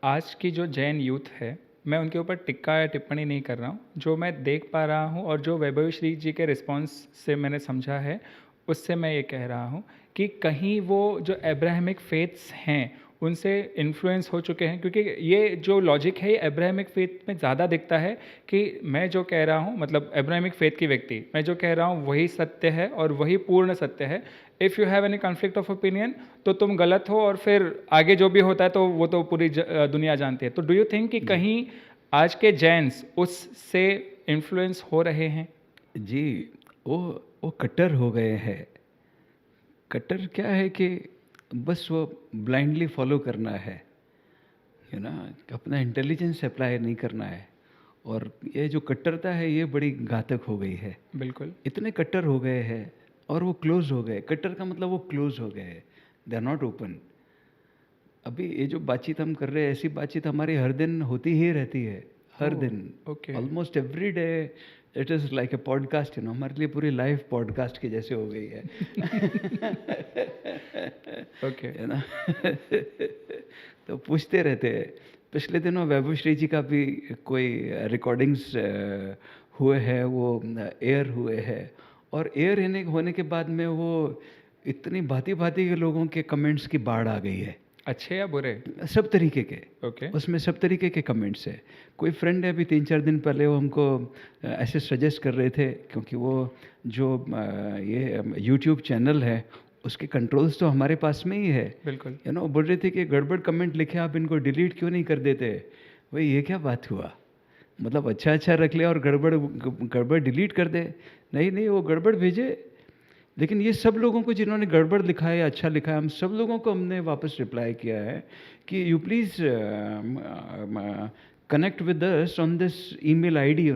आज की जो जैन यूथ है, मैं उनके ऊपर टिक्का या टिप्पणी नहीं कर रहा हूँ, जो मैं देख पा रहा हूँ और जो वैभव श्री जी के रिस्पॉन्स से मैंने समझा है, उससे मैं ये कह रहा हूँ कि कहीं वो जो एब्राहमिक फेथ्स हैं उनसे इन्फ्लुएंस हो चुके हैं, क्योंकि ये जो लॉजिक है ये एब्राहमिक फेथ में ज़्यादा दिखता है कि मैं जो कह रहा हूँ, मतलब एब्राहमिक फेथ की व्यक्ति, मैं जो कह रहा हूँ वही सत्य है और वही पूर्ण सत्य है। If you have any conflict of opinion तो तुम गलत हो, और फिर आगे जो भी होता है तो वो तो पूरी दुनिया जानती है। तो डू यू थिंक कि कहीं आज के जैन्स उससे इन्फ्लुएंस हो रहे हैं? जी, वो कट्टर हो गए हैं। कट्टर क्या है कि बस वो ब्लाइंडली फॉलो करना है, अपना इंटेलिजेंस अप्लाई नहीं करना है। और ये जो कट्टरता है ये बड़ी घातक हो गई है। बिल्कुल। इतने कट्टर हो गए हैं और वो क्लोज हो गए। कट्टर का मतलब वो क्लोज हो गए, दे आर नॉट ओपन। अभी ये जो बातचीत हम कर रहे हैं, ऐसी बातचीत हमारी हर दिन होती ही रहती है, हर दिन, okay. Almost every day. It is like a podcast, हमारे लिए पूरी लाइफ पॉडकास्ट के जैसे हो गई है। ओके। है ना? तो पूछते रहते हैं। पिछले दिनों वैभव श्री जी का भी कोई रिकॉर्डिंग्स हुए हैं, वो एयर हुए हैं, और एयर होने के बाद में वो इतनी भांति भांति के लोगों के कमेंट्स की बाढ़ आ गई है। अच्छे या बुरे? सब तरीके के। ओके। उसमें सब तरीके के कमेंट्स है। कोई फ्रेंड है, अभी 3-4 दिन पहले वो हमको ऐसे सजेस्ट कर रहे थे, क्योंकि वो जो ये यूट्यूब चैनल है उसके कंट्रोल्स तो हमारे पास में ही है। बिल्कुल। बोल रहे थे कि गड़बड़ कमेंट लिखे, आप इनको डिलीट क्यों नहीं कर देते? भाई ये क्या बात हुआ? मतलब अच्छा अच्छा रख ले और गड़बड़ डिलीट कर दे? नहीं, वो गड़बड़ भेजे। लेकिन ये सब लोगों को जिन्होंने गड़बड़ लिखा है या अच्छा लिखा है, हम सब लोगों को हमने वापस रिप्लाई किया है कि you please connect with us on this email ID.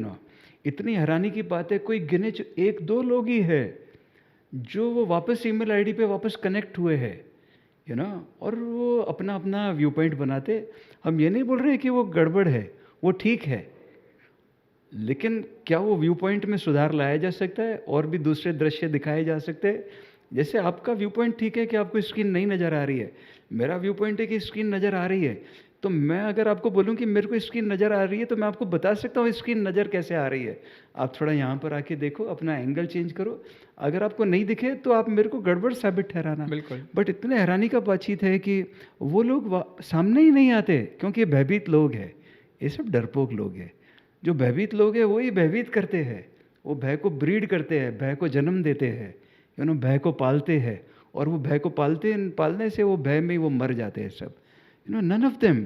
इतनी हैरानी की बात है, कोई गिने 1-2 लोग ही है जो वो वापस ईमेल आईडी पे वापस कनेक्ट हुए हैं, और वो अपना अपना व्यू पॉइंट बनाते। हम ये नहीं बोल रहे कि वो गड़बड़ है, वो ठीक है, लेकिन क्या वो व्यू पॉइंट में सुधार लाया जा सकता है और भी दूसरे दृश्य दिखाए जा सकते हैं? जैसे आपका व्यू पॉइंट ठीक है कि आपको स्क्रीन नहीं नज़र आ रही है, मेरा व्यू पॉइंट है कि स्क्रीन नज़र आ रही है। तो मैं अगर आपको बोलूं कि मेरे को स्क्रीन नज़र आ रही है, तो मैं आपको बता सकता हूँ स्क्रीन नज़र कैसे आ रही है। आप थोड़ा यहाँ पर आके देखो, अपना एंगल चेंज करो। अगर आपको नहीं दिखे तो आप मेरे को गड़बड़ साबित ठहराना। बिल्कुल। बट इतने हैरानी का बातचीत है कि वो लोग सामने ही नहीं आते, क्योंकि ये भयभीत लोग हैं, ये सब डरपोक लोग हैं। जो भयभीत लोग हैं वही भयभीत करते हैं, वो भय को ब्रीड करते हैं, भय को जन्म देते हैं, भय को पालते हैं, और वो भय को पालने से वो भय में ही वो मर जाते हैं सब। None of them.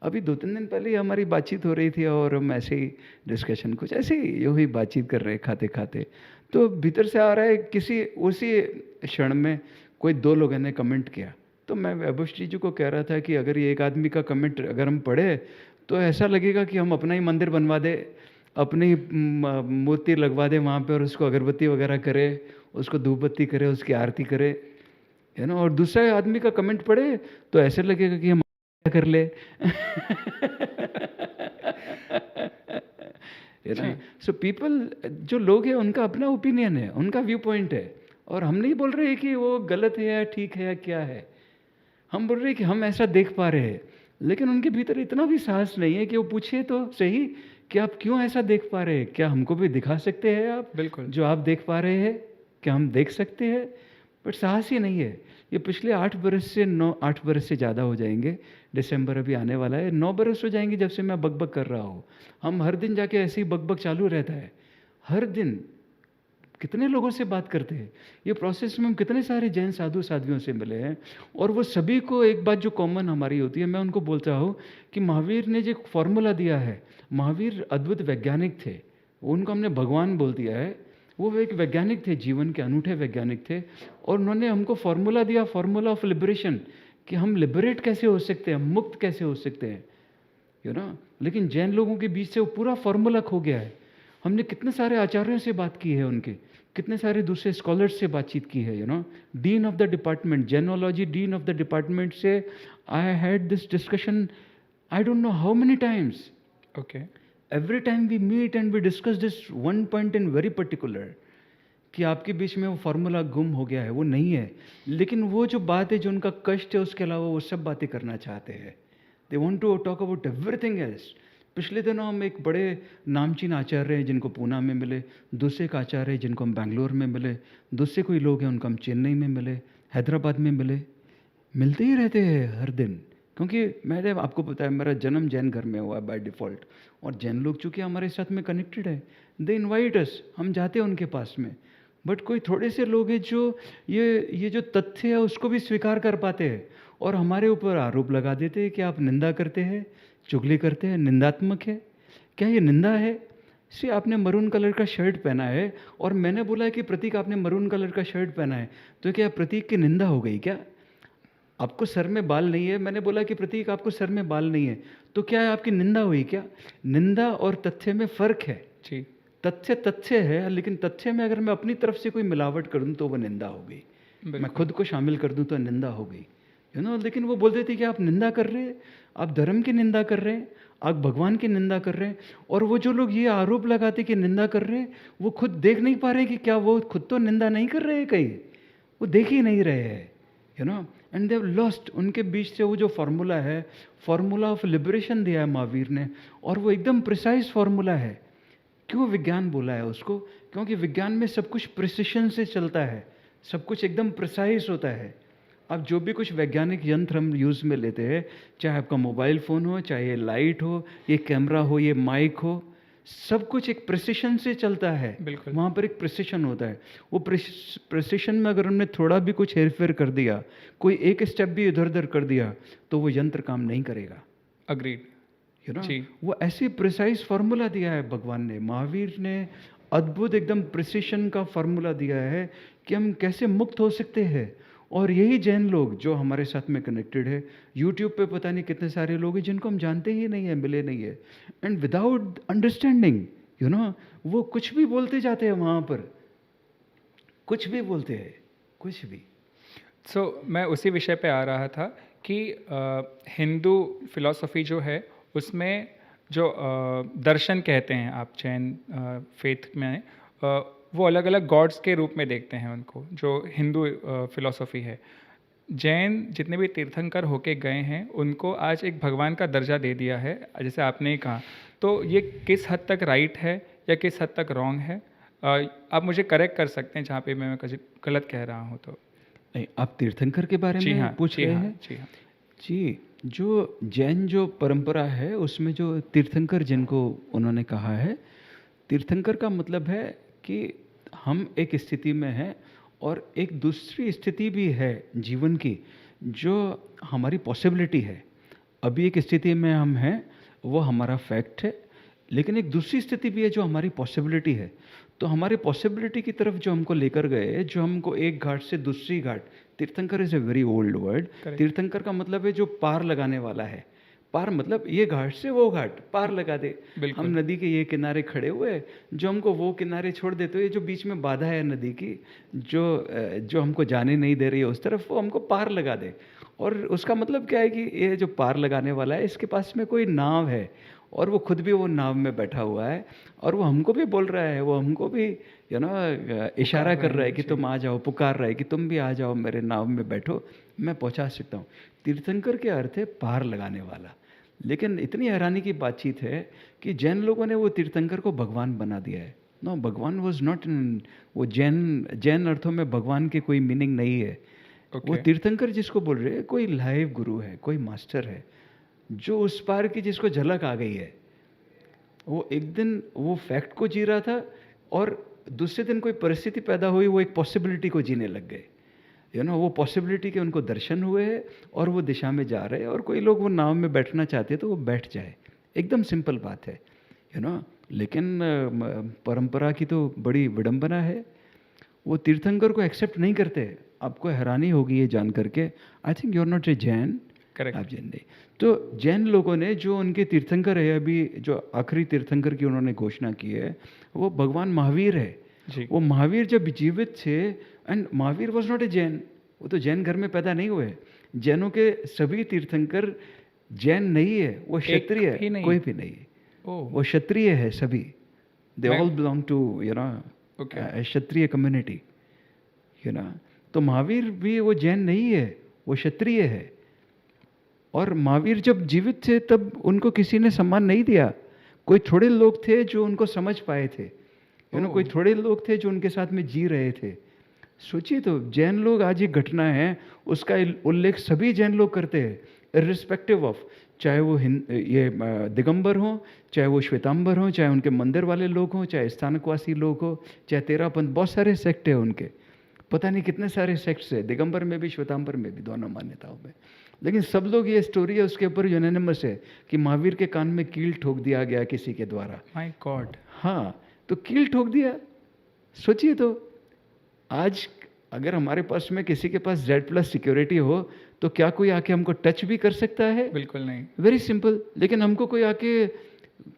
अभी 2-3 दिन पहले ही हमारी बातचीत हो रही थी और हम ऐसे ही डिस्कशन कुछ ऐसे ही यूँ ही बातचीत कर रहे खाते खाते, तो भीतर से आ रहा है किसी उसी क्षण में कोई 2 लोगों ने कमेंट किया। तो मैं वैभव श्री जी को कह रहा था कि अगर ये एक आदमी का कमेंट अगर हम पढ़े तो ऐसा लगेगा कि हम अपना ही मंदिर बनवा दे, अपनी मूर्ति लगवा दे वहाँ पे, और उसको अगरबत्ती वगैरह करे, उसको धूप बत्ती करे, उसकी आरती करे, और दूसरा आदमी का कमेंट पढ़े तो ऐसे लगेगा कि हम कर ले। सो पीपल, जो लोग हैं उनका अपना ओपिनियन है, उनका व्यू पॉइंट है, और हम नहीं बोल रहे कि वो गलत है या ठीक है या क्या है। हम बोल रहे कि हम ऐसा देख पा रहे हैं, लेकिन उनके भीतर इतना भी साहस नहीं है कि वो पूछे तो सही कि आप क्यों ऐसा देख पा रहे हैं, क्या हमको भी दिखा सकते हैं आप? बिल्कुल। जो आप देख पा रहे हैं क्या हम देख सकते हैं? बट साहस ही नहीं है। ये पिछले 8 बरस से ज़्यादा हो जाएंगे, दिसंबर अभी आने वाला है, 9 बरस हो जाएंगे जब से मैं बकबक कर रहा हूँ। हम हर दिन जाके ऐसे ही बकबक चालू रहता है, हर दिन कितने लोगों से बात करते हैं। ये प्रोसेस में हम कितने सारे जैन साधु साध्वियों से मिले हैं, और वो सभी को एक बात जो कॉमन हमारी होती है, मैं उनको बोलता हूँ कि महावीर ने जो फॉर्मूला दिया है, महावीर अद्भुत वैज्ञानिक थे, उनको हमने भगवान बोल दिया है। वो एक वैज्ञानिक थे, जीवन के अनूठे वैज्ञानिक थे, और उन्होंने हमको फॉर्मूला दिया, फॉर्मूला ऑफ लिबरेशन, कि हम लिबरेट कैसे हो सकते हैं, मुक्त कैसे हो सकते हैं, यू नो। लेकिन जैन लोगों के बीच से वो पूरा फॉर्मूला खो गया है। हमने कितने सारे आचार्यों से बात की है, उनके कितने सारे दूसरे स्कॉलर्स से बातचीत की है, you know. Dean of the department, genealogy dean of the department से I had this discussion, I don't know how many times. Okay. Every time we meet and we discuss this one point in very particular, कि आपके बीच में वो formula गुम हो गया है, वो नहीं है। लेकिन वो जो बात है, जो उनका कष्ट है, उसके अलावा वो सब बातें करना चाहते हैं। They want to talk about everything else. पिछले दिनों हम एक बड़े नामचीन आचार्य हैं जिनको पूना में मिले, दूसरे एक आचार्य हैं जिनको हम बेंगलोर में मिले, दूसरे कोई लोग हैं उनको हम चेन्नई में मिले, हैदराबाद में मिले। मिलते ही रहते हैं हर दिन, क्योंकि मैंने आपको पता है मेरा जन्म जैन घर में हुआ है बाय डिफ़ॉल्ट, और जैन लोग चूँकि हमारे साथ में कनेक्टेड है, दे इनवाइट अस, हम जाते हैं उनके पास में। बट कोई थोड़े से लोग हैं जो ये जो तथ्य है उसको भी स्वीकार कर पाते हैं, और हमारे ऊपर आरोप लगा देते हैं कि आप निंदा करते हैं, चुगली करते हैं, निंदात्मक है। क्या ये निंदा है? सी आपने मरून कलर का शर्ट पहना है, और मैंने बोला है कि प्रतीक आपने मरून कलर का शर्ट पहना है, तो क्या प्रतीक की निंदा हो गई क्या? आपको सर में बाल नहीं है, मैंने बोला कि प्रतीक आपको सर में बाल नहीं है, तो क्या है आपकी निंदा हुई क्या? निंदा और तथ्य में फ़र्क है जी। तथ्य तथ्य है, लेकिन तथ्य में अगर मैं अपनी तरफ से कोई मिलावट कर दूं तो वो निंदा हो गई, मैं खुद को शामिल कर दूं तो निंदा हो गई, यू नो। लेकिन वो बोलते थे कि आप निंदा कर रहे हैं, आप धर्म की निंदा कर रहे हैं, आप भगवान की निंदा कर रहे हैं। और वो जो लोग ये आरोप लगाते कि निंदा कर रहे हैं, वो खुद देख नहीं पा रहे कि क्या वो खुद तो निंदा नहीं कर रहे हैं, कहीं वो देख ही नहीं रहे हैं, you know. And they have lost, उनके बीच से वो जो फार्मूला है, फार्मूला ऑफ लिबरेशन दिया है महावीर ने, और वो एकदम प्रिसाइज फार्मूला है। क्यों विज्ञान बोला है उसको? क्योंकि विज्ञान में सब कुछ प्रिसिशन से चलता है, सब कुछ एकदम प्रिसाइज होता है। अब जो भी कुछ वैज्ञानिक यंत्र हम यूज़ में लेते हैं, चाहे आपका मोबाइल फ़ोन हो, चाहे ये लाइट हो, ये कैमरा हो, ये माइक हो, सब कुछ एक प्रिसिशन से चलता है। बिल्कुल। वहाँ पर एक प्रिसिशन होता है। वो प्रिसिशन में अगर हमने थोड़ा भी कुछ हेरफेर कर दिया, कोई एक स्टेप भी इधर उधर कर दिया, तो वो यंत्र काम नहीं करेगा। अग्रीड। यू नो, जी। वो ऐसे प्रिसाइज फार्मूला दिया है भगवान ने, महावीर ने अद्भुत एकदम प्रिसिशन का फार्मूला दिया है कि हम कैसे मुक्त हो सकते हैं। और यही जैन लोग जो हमारे साथ में कनेक्टेड है, यूट्यूब पे पता नहीं कितने सारे लोग हैं जिनको हम जानते ही नहीं है, मिले नहीं है, and without understanding, you know, वो कुछ भी बोलते जाते हैं वहाँ पर, कुछ भी बोलते हैं, कुछ भी। मैं उसी विषय पे आ रहा था कि हिंदू फिलॉसफी जो है उसमें जो दर्शन कहते हैं आप जैन फेथ में, वो अलग अलग गॉड्स के रूप में देखते हैं उनको, जो हिंदू फिलॉसफी है। जैन जितने भी तीर्थंकर होके गए हैं उनको आज एक भगवान का दर्जा दे दिया है, जैसे आपने ही कहा। तो ये किस हद तक राइट है या किस हद तक रॉन्ग है? आप मुझे करेक्ट कर सकते हैं जहाँ पे मैं गलत कह रहा हूँ तो। नहीं, आप तीर्थंकर के बारे जी में हाँ, पूछ जी रहे हाँ, हैं? जी हाँ। जी, जो जैन जो परंपरा है उसमें जो तीर्थंकर जिनको उन्होंने कहा है, तीर्थंकर का मतलब है कि हम एक स्थिति में हैं और एक दूसरी स्थिति भी है जीवन की जो हमारी पॉसिबिलिटी है। अभी एक स्थिति में हम हैं, वो हमारा फैक्ट है, लेकिन एक दूसरी स्थिति भी है जो हमारी पॉसिबिलिटी है। तो हमारे पॉसिबिलिटी की तरफ जो हमको लेकर गए, जो हमको एक घाट से दूसरी घाट, तीर्थंकर is a very old word. तीर्थंकर का मतलब है जो पार लगाने वाला है। पार मतलब ये घाट से वो घाट पार लगा दे। हम नदी के ये किनारे खड़े हुए, जो हमको वो किनारे छोड़ देते हो, ये जो बीच में बाधा है नदी की, जो हमको जाने नहीं दे रही है उस तरफ, वो हमको पार लगा दे। और उसका मतलब क्या है कि ये जो पार लगाने वाला है, इसके पास में कोई नाव है और वो खुद भी वो नाव में बैठा हुआ है और वो हमको भी बोल रहा है, वो हमको भी इशारा कर रहा है कि तुम आ जाओ, पुकार रहा है कि तुम भी आ जाओ, मेरे नाव में बैठो, मैं पहुंचा सकता हूँ। तीर्थंकर के अर्थ है पार लगाने वाला। लेकिन इतनी हैरानी की बातचीत है कि जैन लोगों ने वो तीर्थंकर को भगवान बना दिया है। नो, भगवान वॉज नॉट इन, वो जैन जैन अर्थों में भगवान के कोई मीनिंग नहीं है। वो ओके। तीर्थंकर जिसको बोल रहे हैं, कोई लाइव गुरु है, कोई मास्टर है, जो उस पार की जिसको झलक आ गई है। वो एक दिन वो फैक्ट को जी रहा था और दूसरे दिन कोई परिस्थिति पैदा हुई, वो एक पॉसिबिलिटी को जीने लग गए। वो पॉसिबिलिटी के उनको दर्शन हुए हैं और वो दिशा में जा रहे हैं। और कोई लोग वो नाव में बैठना चाहते हैं तो वो बैठ जाए, एकदम सिंपल बात है। लेकिन परंपरा की तो बड़ी विडंबना है। वो तीर्थंकर को एक्सेप्ट नहीं करते। आपको हैरानी होगी ये जान करके। I think you are not a Jain. Correct. आप जैन नहीं। तो जैन लोगों ने जो उनके तीर्थंकर है, अभी जो आखिरी तीर्थंकर की उन्होंने घोषणा की है, वो भगवान महावीर है जी। वो महावीर जब जीवित थे, and Mahavir was not a Jain, वो तो जैन घर में पैदा नहीं हुए। जैनों के सभी तीर्थंकर जैन नहीं है, वो क्षत्रिय भी है, नहीं? कोई भी नहीं है। ओह। वो क्षत्रिय है सभी। दे मैं- all belong to okay. Kshatriya community. तो महावीर भी वो जैन नहीं है, वो क्षत्रिय है। और महावीर जब जीवित थे तब उनको किसी ने सम्मान नहीं दिया। कोई थोड़े लोग थे जो उनको समझ पाए थे। कोई थोड़े लोग थे जो उनके साथ में जी रहे थे। सोचिए तो, जैन लोग आज एक घटना है, उसका उल्लेख सभी जैन लोग करते हैं, इर्रिस्पेक्टिव ऑफ, चाहे वो दिगंबर हों, चाहे वो श्वेतांबर हों, चाहे उनके मंदिर वाले लोग हों, चाहे स्थानकवासी लोग हों, चाहे तेरापंथ, बहुत सारे सेक्ट है उनके, पता नहीं कितने सारे सेक्ट्स है, दिगंबर में भी श्वेतांबर में भी, दोनों मान्यताओं में। लेकिन सब लोग, ये स्टोरी है उसके ऊपर यूनानिमस है कि महावीर के कान में कील ठोक दिया गया किसी के द्वारा। My God. हाँ, तो कील ठोक दिया। सोचिए तो, आज अगर हमारे पास में किसी के पास Z+ सिक्योरिटी हो तो क्या कोई आके हमको टच भी कर सकता है? बिल्कुल नहीं। Very simple. लेकिन हमको कोई आके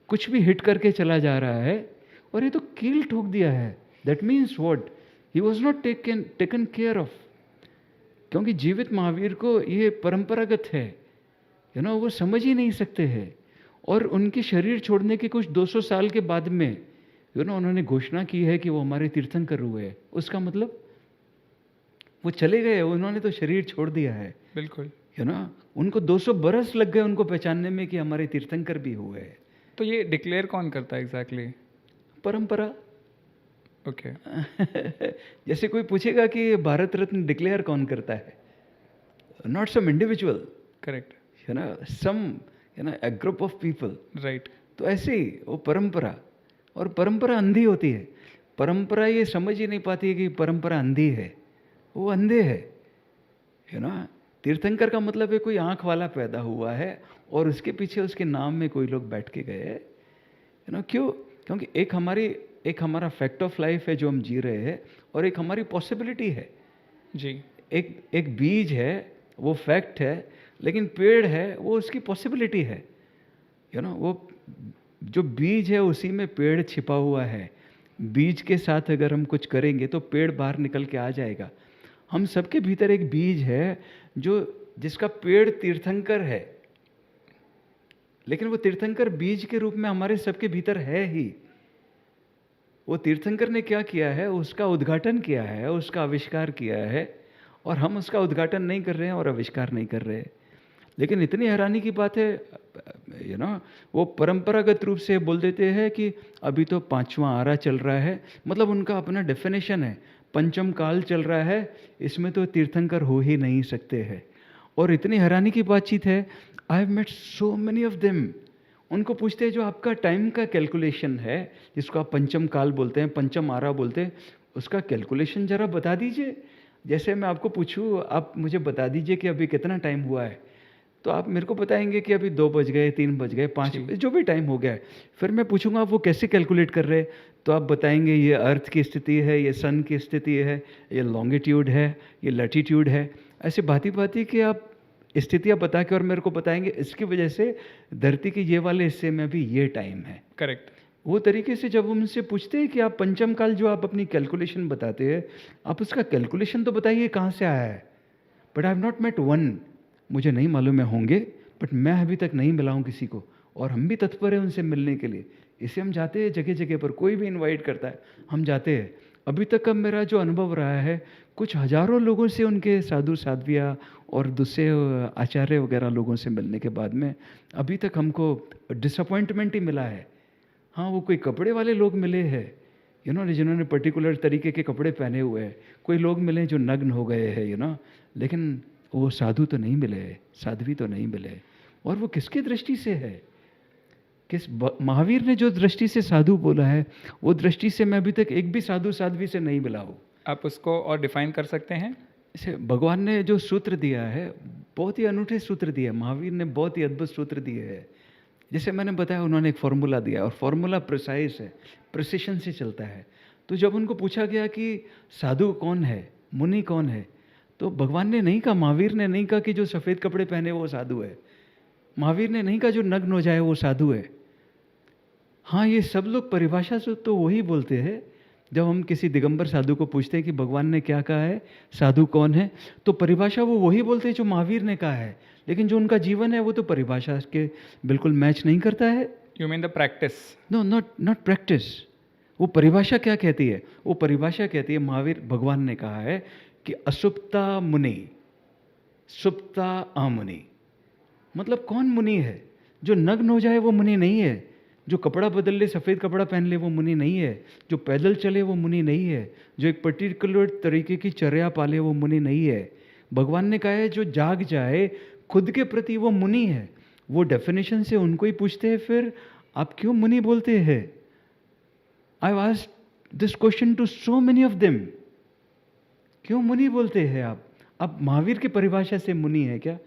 कुछ भी हिट करके चला जा रहा है और ये तो कील ठोक दिया है। That means what? He was not taken care of. क्योंकि जीवित महावीर को ये परंपरागत है, वो समझ ही नहीं सकते हैं। और उनके शरीर छोड़ने के कुछ 200 साल के बाद में उन्होंने घोषणा की है कि वो हमारे तीर्थंकर हुए हैं। उसका मतलब वो चले गए, उन्होंने तो शरीर छोड़ दिया है। बिल्कुल। उनको 200 बरस लग गए उनको पहचानने में कि हमारे तीर्थंकर भी हुए हैं। तो ये डिक्लेयर कौन करता है एग्जैक्टली? परंपरा। ओके। जैसे कोई पूछेगा कि भारत रत्न डिक्लेयर कौन करता है? Not some individual, correct. Some a group of people. Right. तो ऐसे ही वो परंपरा, और परंपरा अंधी होती है। परंपरा ये समझ ही नहीं पाती है कि परंपरा अंधी है, वो अंधे है। तीर्थंकर का मतलब है कोई आंख वाला पैदा हुआ है और उसके पीछे उसके नाम में कोई लोग बैठ के गए। क्यों? क्योंकि एक हमारा फैक्ट ऑफ लाइफ है जो हम जी रहे हैं, और एक हमारी पॉसिबिलिटी है जी। एक बीज है, वो फैक्ट है, लेकिन पेड़ है वो उसकी पॉसिबिलिटी है। वो जो बीज है उसी में पेड़ छिपा हुआ है। बीज के साथ अगर हम कुछ करेंगे तो पेड़ बाहर निकल के आ जाएगा। हम सबके भीतर एक बीज है जिसका पेड़ तीर्थंकर है, लेकिन वो तीर्थंकर बीज के रूप में हमारे सबके भीतर है ही। वो तीर्थंकर ने क्या किया है? उसका उद्घाटन किया है, उसका आविष्कार किया है, और हम उसका उद्घाटन नहीं कर रहे हैं और आविष्कार नहीं कर रहे हैं। लेकिन इतनी हैरानी की बात है, वो परंपरागत रूप से बोल देते हैं कि अभी तो 5वां आरा चल रहा है, मतलब उनका अपना डेफिनेशन है, पंचम काल चल रहा है, इसमें तो तीर्थंकर हो ही नहीं सकते हैं। और इतनी हैरानी की बातचीत है, I have met so many of them. उनको पूछते हैं जो आपका टाइम का कैलकुलेशन है, जिसको आप पंचम काल बोलते हैं, पंचम आरा बोलते हैं, उसका कैलकुलेशन जरा बता दीजिए। जैसे मैं आपको पूछूं, आप मुझे बता दीजिए कि अभी कितना टाइम हुआ है, तो आप मेरे को बताएंगे कि अभी 2 बज गए, 3 बज गए, 5, जो भी टाइम हो गया है। फिर मैं पूछूंगा आप वो कैसे कैलकुलेट कर रहे हैं, तो आप बताएंगे ये अर्थ की स्थिति है, ये सन की स्थिति है, ये लॉन्गिट्यूड है, ये लैटिट्यूड है। ऐसे भांति भांति के आप स्थितियाँ बता के और मेरे को बताएंगे इसकी वजह से धरती के ये वाले हिस्से में भी ये टाइम है। करेक्ट। वो तरीके से जब उनसे पूछते हैं कि आप पंचम काल जो आप अपनी कैलकुलेशन बताते हैं, आप उसका कैलकुलेशन तो बताइए कहाँ से आया है। But I have not met one, मुझे नहीं मालूम है होंगे, बट मैं अभी तक नहीं मिला हूँ किसी को, और हम भी तत्पर हैं उनसे मिलने के लिए। इसे हम जाते हैं जगह जगह पर, कोई भी इनवाइट करता है हम जाते हैं। अभी तक का मेरा जो अनुभव रहा है, कुछ हजारों लोगों से, उनके साधु साध्विया और दूसरे आचार्य वगैरह लोगों से मिलने के बाद में अभी तक हमको डिसअपॉइंटमेंट ही मिला है। हाँ, वो कोई कपड़े वाले लोग मिले हैं, जिन्होंने पर्टिकुलर तरीके के कपड़े पहने हुए हैं। कोई लोग मिले जो नग्न हो गए हैं, लेकिन वो साधु तो नहीं मिले, साध्वी तो नहीं मिले। और वो किसकी दृष्टि से है? महावीर ने जो दृष्टि से साधु बोला है, वो दृष्टि से मैं अभी तक एक भी साधु साध्वी से नहीं मिला हूँ। आप उसको और डिफाइन कर सकते हैं? इसे भगवान ने जो सूत्र दिया है, बहुत ही अनूठे सूत्र दिए। महावीर ने बहुत ही अद्भुत सूत्र दिए हैं। जैसे मैंने बताया, उन्होंने एक फॉर्मूला दिया, और फॉर्मूला प्रिसाइज है, प्रिसिशन से चलता है। तो जब उनको पूछा गया कि साधु कौन है, मुनि कौन है, तो भगवान ने नहीं कहा, महावीर ने नहीं कहा कि जो सफ़ेद कपड़े पहने वो साधु है। महावीर ने नहीं कहा जो नग्न हो जाए वो साधु है। हाँ, ये सब लोग परिभाषा से तो वही बोलते हैं। जब हम किसी दिगंबर साधु को पूछते हैं कि भगवान ने क्या कहा है, साधु कौन है, तो परिभाषा वो वही बोलते हैं जो महावीर ने कहा है। लेकिन जो उनका जीवन है वो तो परिभाषा के बिल्कुल मैच नहीं करता है। You mean the practice? No, not practice. वो परिभाषा क्या कहती है? वो परिभाषा कहती है, महावीर भगवान ने कहा है कि असुप्ता मुनि, सुप्ता आमुनि। मतलब कौन मुनि है? जो नग्न हो जाए वो मुनि नहीं है। जो कपड़ा बदल ले, सफ़ेद कपड़ा पहन ले, वो मुनि नहीं है। जो पैदल चले वो मुनि नहीं है। जो एक पर्टिकुलर तरीके की चर्या पाले वो मुनि नहीं है। भगवान ने कहा है जो जाग जाए खुद के प्रति वो मुनि है। वो डेफिनेशन से उनको ही पूछते हैं, फिर आप क्यों मुनि बोलते हैं? I asked this question to so many of them. क्यों मुनि बोलते हैं आप? अब महावीर की परिभाषा से मुनि है क्या?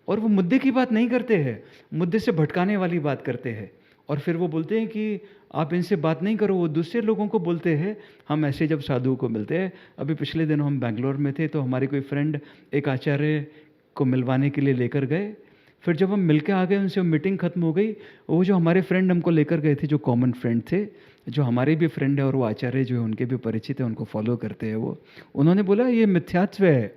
और वो मुद्दे की बात नहीं करते हैं, मुद्दे से भटकाने वाली बात करते हैं। और फिर वो बोलते हैं कि आप इनसे बात नहीं करो। वो दूसरे लोगों को बोलते हैं। हम ऐसे जब साधुओं को मिलते हैं, अभी पिछले दिनों हम बेंगलोर में थे, तो हमारे कोई फ्रेंड एक आचार्य को मिलवाने के लिए लेकर गए। फिर जब हम मिल के आ गए, उनसे मीटिंग खत्म हो गई। वो जो हमारे फ्रेंड हमको लेकर गए थे, जो कॉमन फ्रेंड थे, जो हमारे भी फ्रेंड है और वो आचार्य जो है उनके भी परिचित है, उनको फॉलो करते हैं वो, उन्होंने बोला ये मिथ्यात्व है,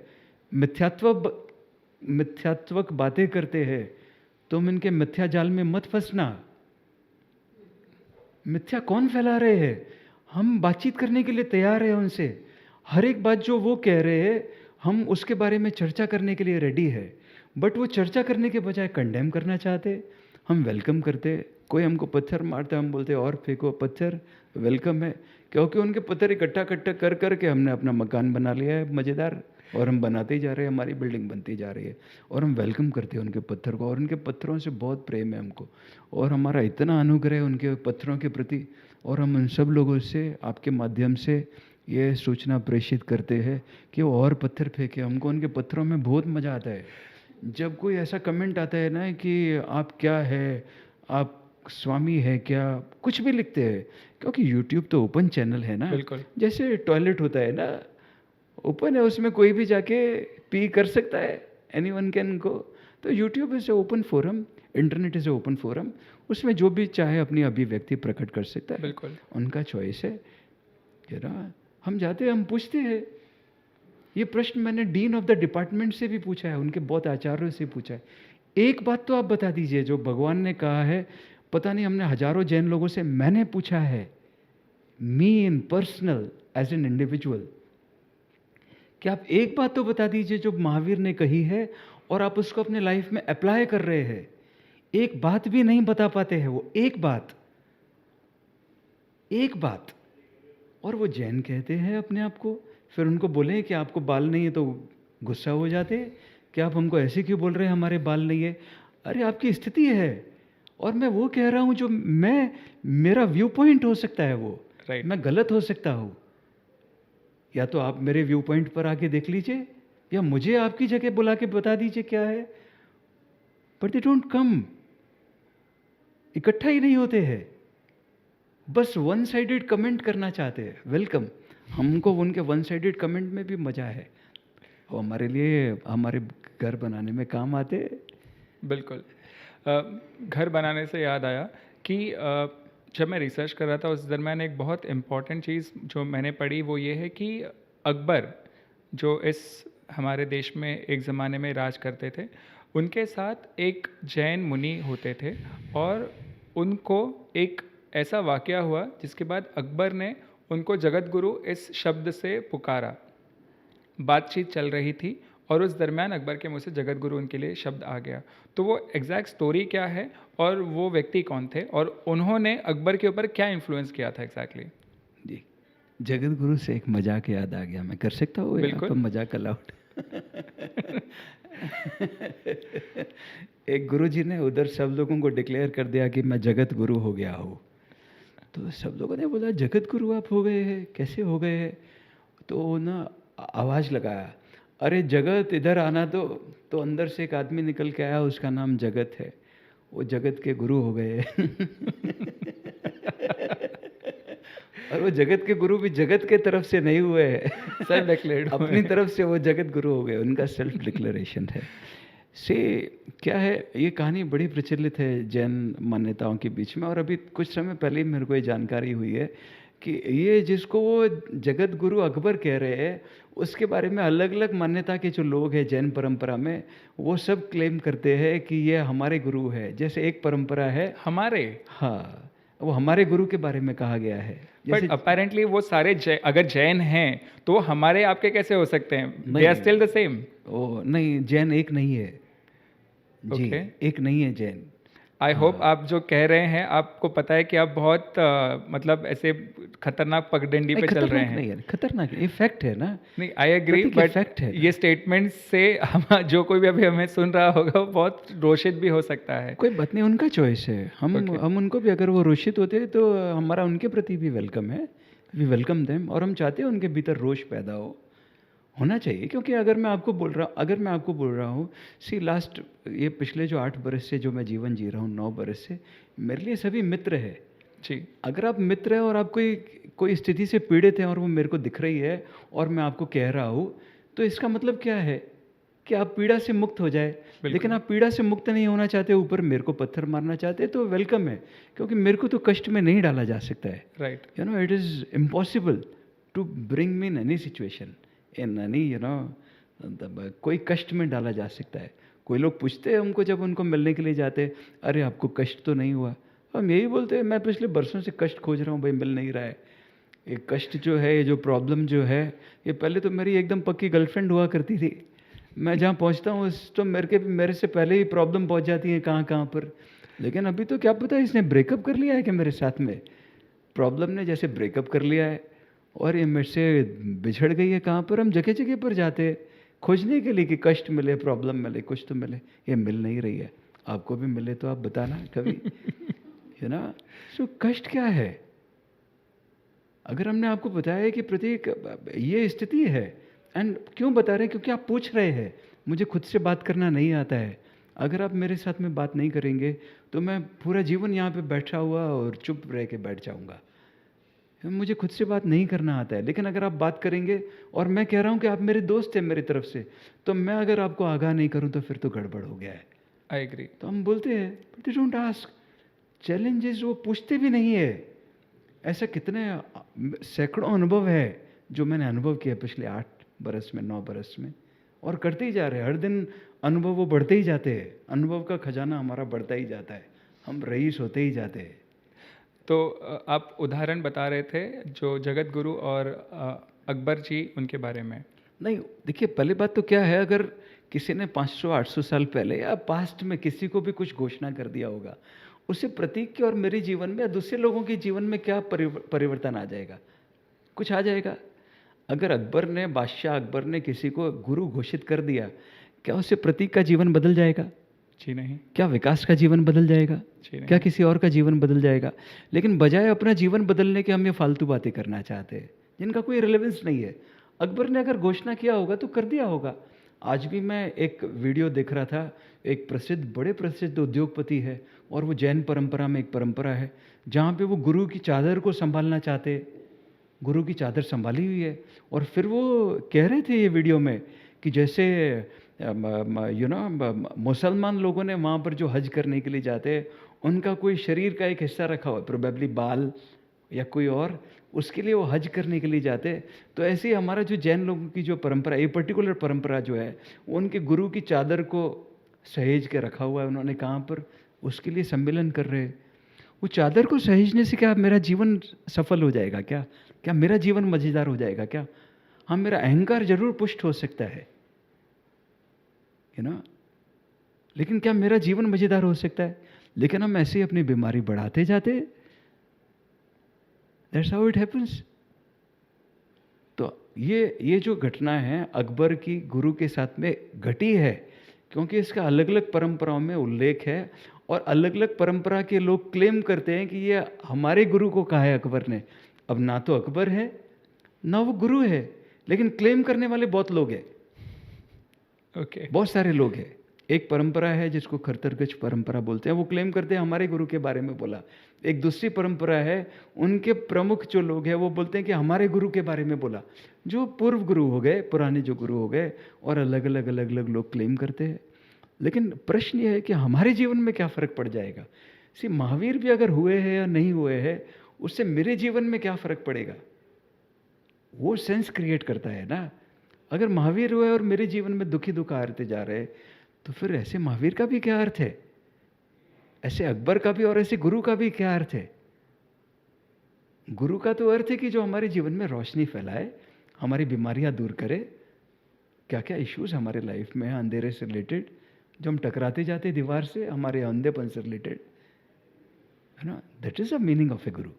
मिथ्यात्वक बातें करते हैं, तुम इनके मिथ्या जाल में मत फंसना। मिथ्या कौन फैला रहे हैं? हम बातचीत करने के लिए तैयार हैं उनसे। हर एक बात जो वो कह रहे हैं, हम उसके बारे में चर्चा करने के लिए रेडी है। बट वो चर्चा करने के बजाय कंडेम करना चाहते। हम वेलकम करते। कोई हमको पत्थर मारता, हम बोलते और फेंको पत्थर, वेलकम है। क्योंकि उनके पत्थर इकट्ठा कर करके हमने अपना मकान बना लिया है मज़ेदार, और हम बनाते ही जा रहे हैं, हमारी बिल्डिंग बनती जा रही है। और हम वेलकम करते हैं उनके पत्थर को, और उनके पत्थरों से बहुत प्रेम है हमको, और हमारा इतना अनुग्रह है उनके पत्थरों के प्रति। और हम उन सब लोगों से आपके माध्यम से ये सूचना प्रेषित करते हैं कि वो और पत्थर फेंके। हमको उनके पत्थरों में बहुत मज़ा आता है। जब कोई ऐसा कमेंट आता है ना कि आप क्या है, आप स्वामी है क्या, कुछ भी लिखते हैं, क्योंकि यूट्यूब तो ओपन चैनल है ना। बिल्कुल। जैसे टॉयलेट होता है ना, ओपन है, उसमें कोई भी जाके पी कर सकता है, एनीवन कैन गो। तो YouTube is a open forum, internet is a open forum. उसमें जो भी चाहे अपनी अभिव्यक्ति प्रकट कर सकता है। बिल्कुल, उनका चॉइस है। हम जाते हैं, हम पूछते हैं। ये प्रश्न मैंने डीन ऑफ द डिपार्टमेंट से भी पूछा है, उनके बहुत आचार्यों से पूछा है। एक बात तो आप बता दीजिए, जो भगवान ने कहा है, पता नहीं, हमने हजारों जैन लोगों से मैंने पूछा है, मी इन पर्सनल एज एन इंडिविजुअल, कि आप एक बात तो बता दीजिए जो महावीर ने कही है और आप उसको अपने लाइफ में अप्लाई कर रहे हैं। एक बात भी नहीं बता पाते हैं वो, एक बात। और वो जैन कहते हैं अपने आप को। फिर उनको बोले कि आपको बाल नहीं है तो गुस्सा हो जाते कि आप हमको ऐसे क्यों बोल रहे हैं, हमारे बाल नहीं है। अरे आपकी स्थिति है, और मैं वो कह रहा हूँ जो मेरा व्यू पॉइंट हो सकता है, वो राइट। मैं गलत हो सकता हूँ। या तो आप मेरे व्यू पॉइंट पर आके देख लीजिए, या मुझे आपकी जगह बुला के बता दीजिए क्या है। बट दे डोंट कम, इकट्ठा ही नहीं होते हैं, बस वन साइडेड कमेंट करना चाहते हैं। वेलकम, हमको उनके वन साइडेड कमेंट में भी मज़ा है, वो हमारे लिए हमारे घर बनाने में काम आते हैं। बिल्कुल। घर बनाने से याद आया कि जब मैं रिसर्च कर रहा था उस दरम्यान एक बहुत इम्पॉर्टेंट चीज़ जो मैंने पढ़ी वो ये है कि अकबर जो इस हमारे देश में एक ज़माने में राज करते थे, उनके साथ एक जैन मुनि होते थे, और उनको एक ऐसा वाक़या हुआ जिसके बाद अकबर ने उनको जगत गुरु इस शब्द से पुकारा। बातचीत चल रही थी और उस दरमियान अकबर के मुँह से जगत गुरु उनके लिए शब्द आ गया। तो वो एग्जैक्ट स्टोरी क्या है और वो व्यक्ति कौन थे और उन्होंने अकबर के ऊपर क्या इन्फ्लुएंस किया था एग्जैक्टली? जी, जगत गुरु से एक मजाक याद आ गया, मैं कर सकता हूँ यहाँ बिल्कुल। पर मजाक अलाउड? एक गुरुजी ने उधर सब लोगों को डिक्लेयर कर दिया कि मैं जगत गुरु हो गया हूँ। तो सब लोगों ने बोला जगत गुरु आप हो गए हैं, कैसे हो गए हैं? तो ना आवाज़ लगाया, अरे जगत इधर आना। तो अंदर से एक आदमी निकल के आया, उसका नाम जगत है, वो जगत के गुरु हो गए। और वो जगत के गुरु भी जगत के तरफ से नहीं हुए हैं, सेल्फ डिक्लेयर्ड अपनी तरफ से वो जगत गुरु हो गए, उनका सेल्फ डिक्लेरेशन है। से क्या है, ये कहानी बड़ी प्रचलित है जैन मान्यताओं के बीच में। और अभी कुछ समय पहले ही मेरे को ये जानकारी हुई है कि ये जिसको वो जगत गुरु अकबर कह रहे हैं, उसके बारे में अलग अलग मान्यता के जो लोग हैं जैन परंपरा में, वो सब क्लेम करते हैं कि ये हमारे गुरु है। जैसे एक परंपरा है, हमारे, हाँ, वो हमारे गुरु के बारे में कहा गया है। बट जैसे अपेरेंटली वो सारे अगर जैन हैं तो हमारे आपके कैसे हो सकते हैं? दे नहीं। Are still the same. Oh नहीं, जैन एक नहीं है जी, Okay. एक नहीं है जैन। आई होप आप जो कह रहे हैं, आपको पता है कि आप बहुत मतलब ऐसे खतरनाक पगडंडी पे चल रहे खतरनाक हैं। नहीं है, खतरनाक ये फैक्ट है ना। नहीं, आई एग्री, प्रतीक, ये बट fact है। ये स्टेटमेंट से हम जो कोई भी अभी हमें सुन रहा होगा वो बहुत रोषित भी हो सकता है। कोई बात नहीं, उनका चॉइस है। हम Okay. हम उनको भी, अगर वो रोषित होते हैं तो हमारा उनके प्रति भी वेलकम है, वी वेलकम देम। और हम चाहते हैं उनके भीतर रोष पैदा होना चाहिए। क्योंकि अगर मैं आपको बोल रहा हूँ सी लास्ट, ये पिछले जो 8 बरस से जो मैं जीवन जी रहा हूँ, 9 बरस से, मेरे लिए सभी मित्र है जी। अगर आप मित्र हैं और आप कोई स्थिति से पीड़ित हैं और वो मेरे को दिख रही है और मैं आपको कह रहा हूँ, तो इसका मतलब क्या है कि आप पीड़ा से मुक्त हो जाए। लेकिन आप पीड़ा से मुक्त नहीं होना चाहते, ऊपर मेरे को पत्थर मारना चाहते, तो वेलकम है। क्योंकि मेरे को तो कष्ट में नहीं डाला जा सकता है। Right. You know, it is impossible to bring me in any situation, in any, you know, कोई कष्ट में डाला जा सकता है। कोई लोग पूछते हैं हमको जब उनको मिलने के लिए जाते, अरे आपको कष्ट तो नहीं हुआ? हम यही बोलते हैं, मैं पिछले बरसों से कष्ट खोज रहा हूँ भाई, मिल नहीं रहा है। ये कष्ट जो है, ये जो प्रॉब्लम जो है, ये पहले तो मेरी एकदम पक्की गर्लफ्रेंड हुआ करती थी। मैं जहाँ पहुँचता हूँ तो मेरे से पहले ही प्रॉब्लम पहुँच जाती है कहाँ कहाँ पर। लेकिन अभी तो क्या पता है इसने ब्रेकअप कर लिया है कि मेरे साथ में प्रॉब्लम ने जैसे ब्रेकअप कर लिया है और ये मेरे से बिछड़ गई है। कहाँ पर हम जगह जगह पर जाते हैं खोजने के लिए कि कष्ट मिले, प्रॉब्लम मिले, कुछ तो मिले। ये मिल नहीं रही है। आपको भी मिले तो आप बताना कभी, यू नो। सो कष्ट क्या है? अगर हमने आपको बताया कि प्रतीक ये स्थिति है, एंड क्यों बता रहे हैं? क्योंकि आप पूछ रहे हैं। मुझे खुद से बात करना नहीं आता है। अगर आप मेरे साथ में बात नहीं करेंगे तो मैं पूरा जीवन यहाँ पे बैठा हुआ और चुप रह के बैठ जाऊँगा। मुझे खुद से बात नहीं करना आता है। लेकिन अगर आप बात करेंगे, और मैं कह रहा हूँ कि आप मेरे दोस्त हैं मेरी तरफ से, तो मैं अगर आपको आगाह नहीं करूँ तो फिर तो गड़बड़ हो गया है। I agree. तो हम बोलते हैं दे डोंट आस्क चैलेंजेस, वो पूछते भी नहीं है। ऐसा कितने सैकड़ों अनुभव है जो मैंने अनुभव किया पिछले 8 बरस में, 9 बरस में, और करते ही जा रहे हैं। हर दिन अनुभव वो बढ़ते ही जाते हैं। अनुभव का खजाना हमारा बढ़ता ही जाता है, हम रईस होते ही जाते हैं। तो आप उदाहरण बता रहे थे जो जगत गुरु और अकबर जी, उनके बारे में। नहीं, देखिए पहली बात तो क्या है, अगर किसी ने 500-800 साल पहले या पास्ट में किसी को भी कुछ घोषणा कर दिया होगा, उससे प्रतीक के और मेरे जीवन में या दूसरे लोगों के जीवन में क्या परिवर्तन आ जाएगा? कुछ आ जाएगा। अगर बादशाह अकबर ने किसी को गुरु घोषित कर दिया, क्या उससे प्रतीक का जीवन बदल जाएगा? जी नहीं। क्या विकास का जीवन बदल जाएगा? जी नहीं। क्या किसी और का जीवन बदल जाएगा? लेकिन बजाय अपना जीवन बदलने के हम ये फालतू बातें करना चाहते हैं जिनका कोई रिलेवेंस नहीं है। अकबर ने अगर घोषणा किया होगा तो कर दिया होगा। आज भी मैं एक वीडियो देख रहा था, एक बड़े प्रसिद्ध उद्योगपति है, और वो जैन परंपरा में एक परंपरा है जहाँ पे वो गुरु की चादर को संभालना चाहते। गुरु की चादर संभाली हुई है, और फिर वो कह रहे थे ये वीडियो में कि जैसे यू नो मुसलमान लोगों ने वहाँ पर जो हज करने के लिए जाते हैं, उनका कोई शरीर का एक हिस्सा रखा हुआ है, प्रोबेबली बाल या कोई और, उसके लिए वो हज करने के लिए जाते हैं। तो ऐसे ही हमारा जो जैन लोगों की जो परंपरा, ये पर्टिकुलर परंपरा जो है, उनके गुरु की चादर को सहेज के रखा हुआ है उन्होंने। कहाँ पर? उसके लिए सम्मेलन कर रहे हैं। वो चादर को सहेजने से क्या मेरा जीवन सफल हो जाएगा? क्या मेरा जीवन मज़ेदार हो जाएगा? क्या? हाँ, मेरा अहंकार जरूर पुष्ट हो सकता है, यू नो, लेकिन क्या मेरा जीवन मज़ेदार हो सकता है? लेकिन हम ऐसे ही अपनी बीमारी बढ़ाते जाते। That's how it happens. ये जो घटना है अकबर की गुरु के साथ में घटी है, क्योंकि इसका अलग अलग परंपराओं में उल्लेख है और अलग अलग परंपरा के लोग क्लेम करते हैं कि ये हमारे गुरु को कहा है अकबर ने। अब ना तो अकबर है ना वो गुरु है, लेकिन क्लेम करने वाले बहुत लोग हैं, ओके। बहुत सारे लोग हैं। एक परंपरा है जिसको खरतरगज परंपरा बोलते हैं, वो क्लेम करते हैं हमारे गुरु के बारे में बोला। एक दूसरी परंपरा है, उनके प्रमुख जो लोग हैं वो बोलते हैं कि हमारे गुरु के बारे में बोला, जो पूर्व गुरु हो गए, पुराने जो गुरु हो गए, और अलग अलग लोग क्लेम करते हैं। लेकिन प्रश्न ये है कि हमारे जीवन में क्या फर्क पड़ जाएगा। महावीर भी अगर हुए हैं या नहीं हुए हैं, उससे मेरे जीवन में क्या फर्क पड़ेगा, वो सेंस क्रिएट करता है ना। अगर महावीर हुए और मेरे जीवन में दुखी दुख आते जा रहे, तो फिर ऐसे महावीर का भी क्या अर्थ है, ऐसे अकबर का भी और ऐसे गुरु का भी क्या अर्थ है। गुरु का तो अर्थ है कि जो हमारे जीवन में रोशनी फैलाए, हमारी बीमारियां दूर करे, क्या क्या इश्यूज हमारे लाइफ में है अंधेरे से रिलेटेड, जो हम टकराते जाते दीवार से, हमारे अंधेपन से रिलेटेड, है ना। That is a meaning of a guru.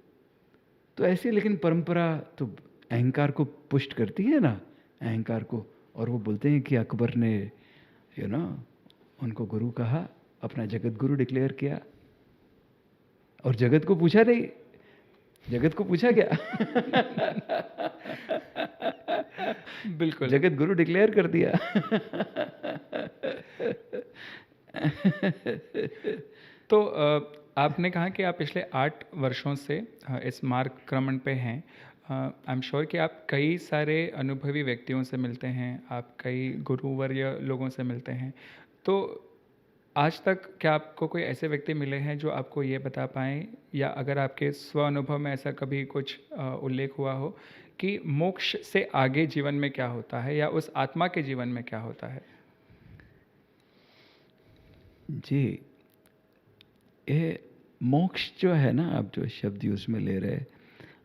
तो ऐसे, लेकिन परंपरा तो अहंकार को पुष्ट करती है ना, अहंकार को, और वो बोलते हैं कि अकबर ने उनको गुरु कहा, अपना जगत गुरु डिक्लेयर किया, और जगत को पूछा नहीं, जगत को पूछा क्या बिल्कुल। जगत गुरु डिक्लेयर कर दिया तो आपने कहा कि आप पिछले 8 वर्षों से इस मार्ग क्रमण पे हैं। आई एम श्योर कि आप कई सारे अनुभवी व्यक्तियों से मिलते हैं, आप कई गुरुवर्य लोगों से मिलते हैं। तो आज तक क्या आपको कोई ऐसे व्यक्ति मिले हैं जो आपको ये बता पाएँ, या अगर आपके स्व अनुभव में ऐसा कभी कुछ उल्लेख हुआ हो कि मोक्ष से आगे जीवन में क्या होता है, या उस आत्मा के जीवन में क्या होता है? जी, ये मोक्ष जो है ना, आप जो शब्द यूज में ले रहे,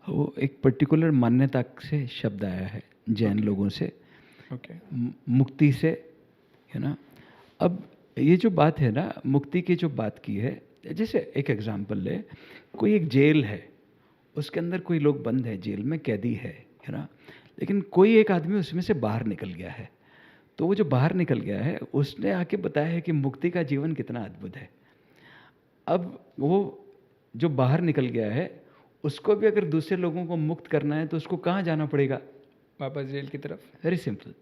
वो एक पर्टिकुलर मान्यता से शब्द आया है जैन लोगों से, ओके। मुक्ति से, है ना। अब ये जो बात है ना, मुक्ति की जो बात की है, जैसे एक एग्जांपल ले, कोई एक जेल है, उसके अंदर कोई लोग बंद है, जेल में कैदी है ना, लेकिन कोई एक आदमी उसमें से बाहर निकल गया है। तो वो जो बाहर निकल गया है, उसने आके बताया है कि मुक्ति का जीवन कितना अद्भुत है। अब वो जो बाहर निकल गया है, उसको भी अगर दूसरे लोगों को मुक्त करना है, तो उसको कहाँ जाना पड़ेगा? वापस जेल की तरफ। Very simple.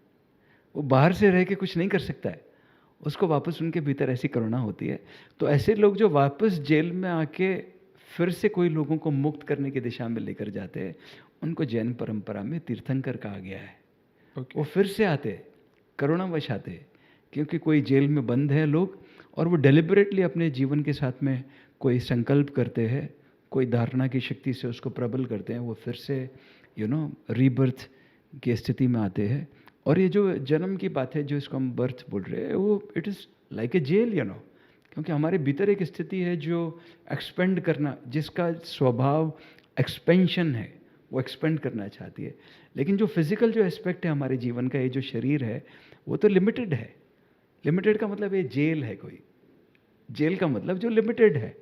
वो बाहर से रह के कुछ नहीं कर सकता है, उसको वापस उनके भीतर ऐसी करुणा होती है। तो ऐसे लोग जो वापस जेल में आके फिर से कोई लोगों को मुक्त करने की दिशा में लेकर जाते हैं, उनको जैन परंपरा में तीर्थंकर कहा गया है। वो फिर से आते, करुणावश आते, क्योंकि कोई जेल में बंद है लोग, और वो डेलिबरेटली अपने जीवन के साथ में कोई संकल्प करते हैं, कोई धारणा की शक्ति से उसको प्रबल करते हैं, वो फिर से रीबर्थ की स्थिति में आते हैं। और ये जो जन्म की बात है, जो इसको हम बर्थ बोल रहे हैं, वो it is like a jail, क्योंकि हमारे भीतर एक स्थिति है जो एक्सपेंड करना, जिसका स्वभाव एक्सपेंशन है, वो एक्सपेंड करना चाहती है। लेकिन जो फिजिकल जो एस्पेक्ट है हमारे जीवन का, ये जो शरीर है, वो तो लिमिटेड है। लिमिटेड का मतलब ये जेल है, कोई जेल का मतलब जो लिमिटेड है,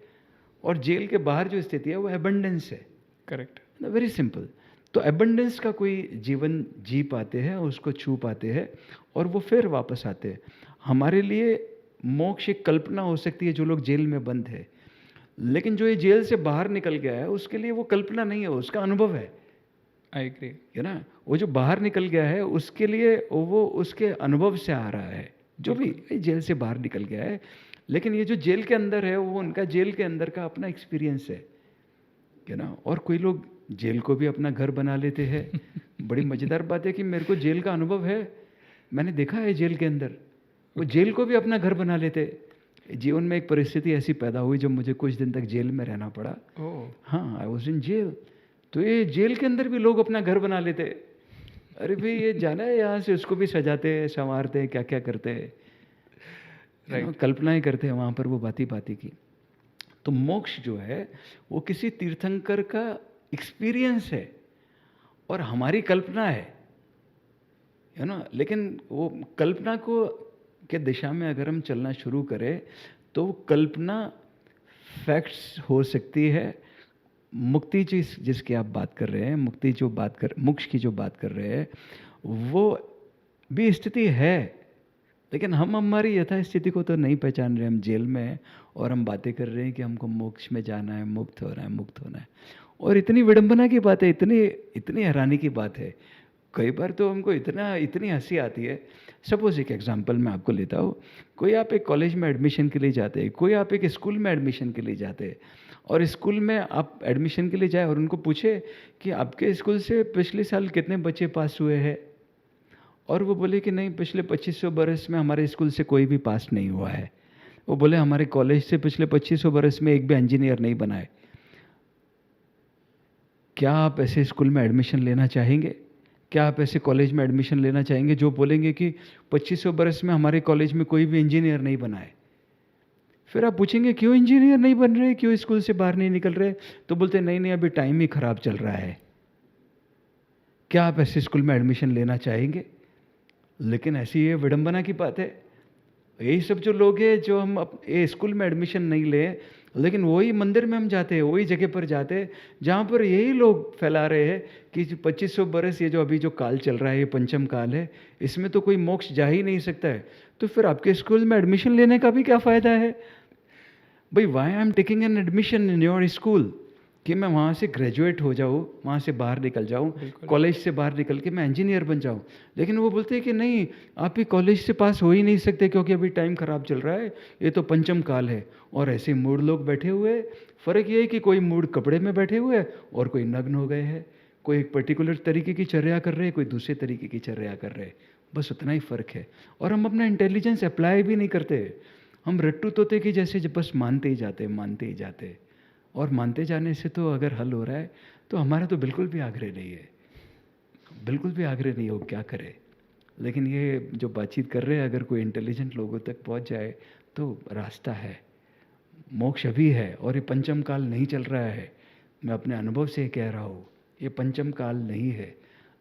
और जेल के बाहर जो स्थिति है वो एबंडेंस है। करेक्ट। Very simple. तो एबंडेंस का कोई जीवन जी पाते हैं, उसको छू पाते हैं, और वो फिर वापस आते हैं। हमारे लिए मोक्ष एक कल्पना हो सकती है, जो लोग जेल में बंद है, लेकिन जो ये जेल से बाहर निकल गया है, उसके लिए वो कल्पना नहीं है, उसका अनुभव है। आई एग्री, है ना। वो जो बाहर निकल गया है, उसके लिए वो उसके अनुभव से आ रहा है, जो भी जेल से बाहर निकल गया है। लेकिन ये जो जेल के अंदर है, वो उनका जेल के अंदर का अपना एक्सपीरियंस है ना। और कोई लोग जेल को भी अपना घर बना लेते हैं। बड़ी मज़ेदार बात है कि मेरे को जेल का अनुभव है, मैंने देखा है जेल के अंदर, वो जेल को भी अपना घर बना लेते। जीवन में एक परिस्थिति ऐसी पैदा हुई जब मुझे कुछ दिन तक जेल में रहना पड़ा। हाँ, आई वॉज इन जेल। तो ये जेल के अंदर भी लोग अपना घर बना लेते। अरे भाई, ये जाना है यहाँ से, उसको भी सजाते हैं, संवारते हैं, क्या क्या करते हैं, कल्पनाएं करते हैं वहाँ पर, वो बाती बाती की। तो मोक्ष जो है वो किसी तीर्थंकर का एक्सपीरियंस है और हमारी कल्पना है ना। लेकिन वो कल्पना को के दिशा में अगर हम चलना शुरू करें, तो कल्पना फैक्ट्स हो सकती है, मुक्ति जिसकी आप बात कर रहे हैं, मोक्ष की जो बात कर रहे हैं, वो भी स्थिति है, लेकिन हम हमारी यथा स्थिति को तो नहीं पहचान रहे। हम जेल में हैं और हम बातें कर रहे हैं कि हमको मोक्ष में जाना है, मुक्त होना है, मुक्त होना है। और इतनी विडंबना की बात है, इतनी इतनी हैरानी की बात है। कई बार तो हमको इतनी हंसी आती है। सपोज एक एग्जांपल मैं आपको लेता हूँ। कोई आप एक कॉलेज में एडमिशन के लिए जाते हैं, कोई आप एक स्कूल में एडमिशन के लिए जाते हैं, और स्कूल में आप एडमिशन के लिए जाए और उनको पूछे कि आपके स्कूल से पिछले साल कितने बच्चे पास हुए हैं, और वो बोले कि नहीं, पिछले 2500 बरस में हमारे स्कूल से कोई भी पास नहीं हुआ है। वो बोले हमारे कॉलेज से पिछले 2500 बरस में एक भी इंजीनियर नहीं बना है। क्या आप ऐसे स्कूल में एडमिशन लेना चाहेंगे? क्या आप ऐसे कॉलेज में एडमिशन लेना चाहेंगे जो बोलेंगे कि 2500 बरस में हमारे कॉलेज में कोई भी इंजीनियर नहीं बना है? फिर आप पूछेंगे क्यों इंजीनियर नहीं बन रहे, क्यों स्कूल से बाहर नहीं निकल रहे? तो बोलते नहीं, अभी टाइम ही खराब चल रहा है। क्या आप ऐसे स्कूल में एडमिशन लेना चाहेंगे? लेकिन ऐसी ये विडंबना की बात है। यही सब जो लोग हैं, जो हम स्कूल में एडमिशन नहीं ले, लेकिन वही मंदिर में हम जाते हैं, वही जगह पर जाते हैं जहाँ पर यही लोग फैला रहे हैं कि 2500 बरस ये जो अभी जो काल चल रहा है, ये पंचम काल है, इसमें तो कोई मोक्ष जा ही नहीं सकता है। तो फिर आपके स्कूल में एडमिशन लेने का भी क्या फ़ायदा है भाई? Why I am taking an admission in your school कि मैं वहाँ से ग्रेजुएट हो जाऊँ, वहाँ से बाहर निकल जाऊँ, कॉलेज से बाहर निकल के मैं इंजीनियर बन जाऊँ। लेकिन वो बोलते हैं कि नहीं, आप ही कॉलेज से पास हो ही नहीं सकते क्योंकि अभी टाइम ख़राब चल रहा है, ये तो पंचम काल है। और ऐसे मूड लोग बैठे हुए हैं। फ़र्क ये है कि कोई मूड कपड़े में बैठे हुए हैं और कोई नग्न हो गए हैं। कोई एक पर्टिकुलर तरीके की चर्या कर रहे हैं, कोई दूसरे तरीके की चर्या कर रहे हैं। बस उतना ही फ़र्क है। और हम अपना इंटेलिजेंस अप्लाई भी नहीं करते। हम रट्टू तोते की जैसे बस मानते ही जाते। और मानते जाने से तो अगर हल हो रहा है तो हमारा तो बिल्कुल भी आग्रह नहीं है, बिल्कुल भी आग्रह नहीं हो, क्या करे। लेकिन ये जो बातचीत कर रहे हैं, अगर कोई इंटेलिजेंट लोगों तक पहुंच जाए तो रास्ता है, मोक्ष अभी है। और ये पंचम काल नहीं चल रहा है। मैं अपने अनुभव से कह रहा हूँ, ये पंचम काल नहीं है।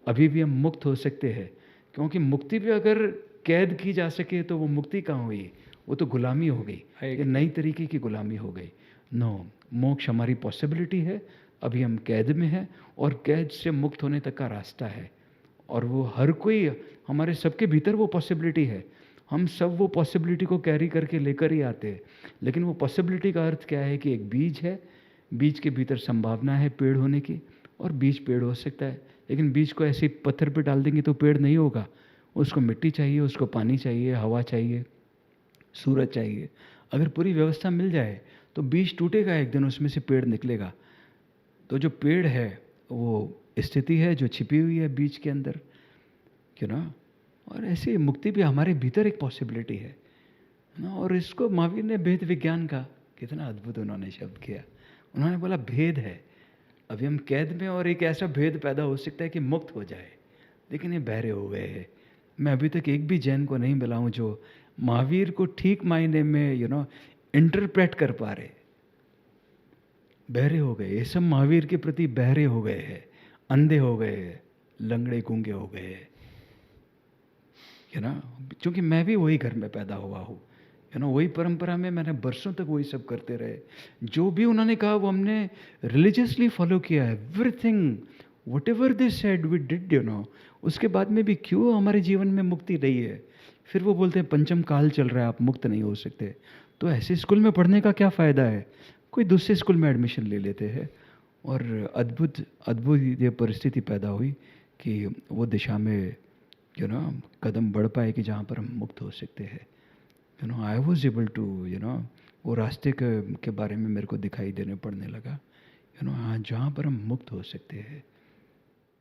अभी भी हम मुक्त हो सकते हैं, क्योंकि मुक्ति भी अगर कैद की जा सके तो वो मुक्ति कहाँ हुई? वो तो गुलामी हो गई, ये नई तरीके की गुलामी हो गई। नो, मोक्ष हमारी पॉसिबिलिटी है। अभी हम कैद में हैं और कैद से मुक्त होने तक का रास्ता है। और वो हर कोई, हमारे सबके भीतर वो पॉसिबिलिटी है। हम सब वो पॉसिबिलिटी को कैरी करके लेकर ही आते हैं। लेकिन वो पॉसिबिलिटी का अर्थ क्या है कि एक बीज है, बीज के भीतर संभावना है पेड़ होने की, और बीज पेड़ हो सकता है। लेकिन बीज को ऐसे पत्थर पे डाल देंगे तो पेड़ नहीं होगा। उसको मिट्टी चाहिए, उसको पानी चाहिए, हवा चाहिए, सूरज चाहिए। अगर पूरी व्यवस्था मिल जाए तो बीज टूटेगा एक दिन, उसमें से पेड़ निकलेगा। तो जो पेड़ है वो स्थिति है जो छिपी हुई है बीज के अंदर, क्यों ना। और ऐसे मुक्ति भी हमारे भीतर एक पॉसिबिलिटी है ना। और इसको महावीर ने भेद विज्ञान का, कितना अद्भुत उन्होंने शब्द किया। उन्होंने बोला भेद है। अभी हम कैद में, और एक ऐसा भेद पैदा हो सकता है कि मुक्त हो जाए, लेकिन ये बहरे हो गए हैं। मैं अभी तक एक भी जैन को नहीं मिला हूँ जो महावीर को ठीक मायने में इंटरप्रेट कर पा रहे। बहरे हो गए, ये सब महावीर के प्रति बहरे हो गए हैं, अंधे हो गए हैं, लंगड़े गूंगे हो गए हैं, क्योंकि मैं भी वही घर में पैदा हुआ हूँ, वही परंपरा में मैंने बरसों तक वही सब करते रहे। जो भी उन्होंने कहा वो हमने रिलीजियसली फॉलो किया है। Everything whatever they said we did. उसके बाद में भी क्यों हमारे जीवन में मुक्ति नहीं है? फिर वो बोलते हैं पंचम काल चल रहा है, आप मुक्त नहीं हो सकते। तो ऐसे स्कूल में पढ़ने का क्या फ़ायदा है? कोई दूसरे स्कूल में एडमिशन ले लेते हैं। और अद्भुत ये परिस्थिति पैदा हुई कि वो दिशा में कदम बढ़ पाए कि जहाँ पर हम मुक्त हो सकते हैं। आई वॉज एबल टू वो रास्ते के बारे में मेरे को दिखाई देने पड़ने लगा, जहाँ पर हम मुक्त हो सकते हैं।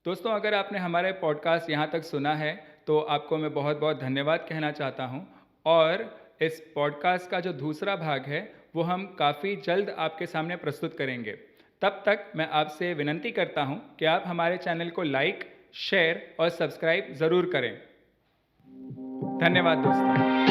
दोस्तों, अगर आपने हमारे पॉडकास्ट यहाँ तक सुना है तो आपको मैं बहुत बहुत धन्यवाद कहना चाहता हूँ। और इस पॉडकास्ट का जो दूसरा भाग है वो हम काफ़ी जल्द आपके सामने प्रस्तुत करेंगे। तब तक मैं आपसे विनंती करता हूँ कि आप हमारे चैनल को लाइक, शेयर और सब्सक्राइब ज़रूर करें। धन्यवाद दोस्तों।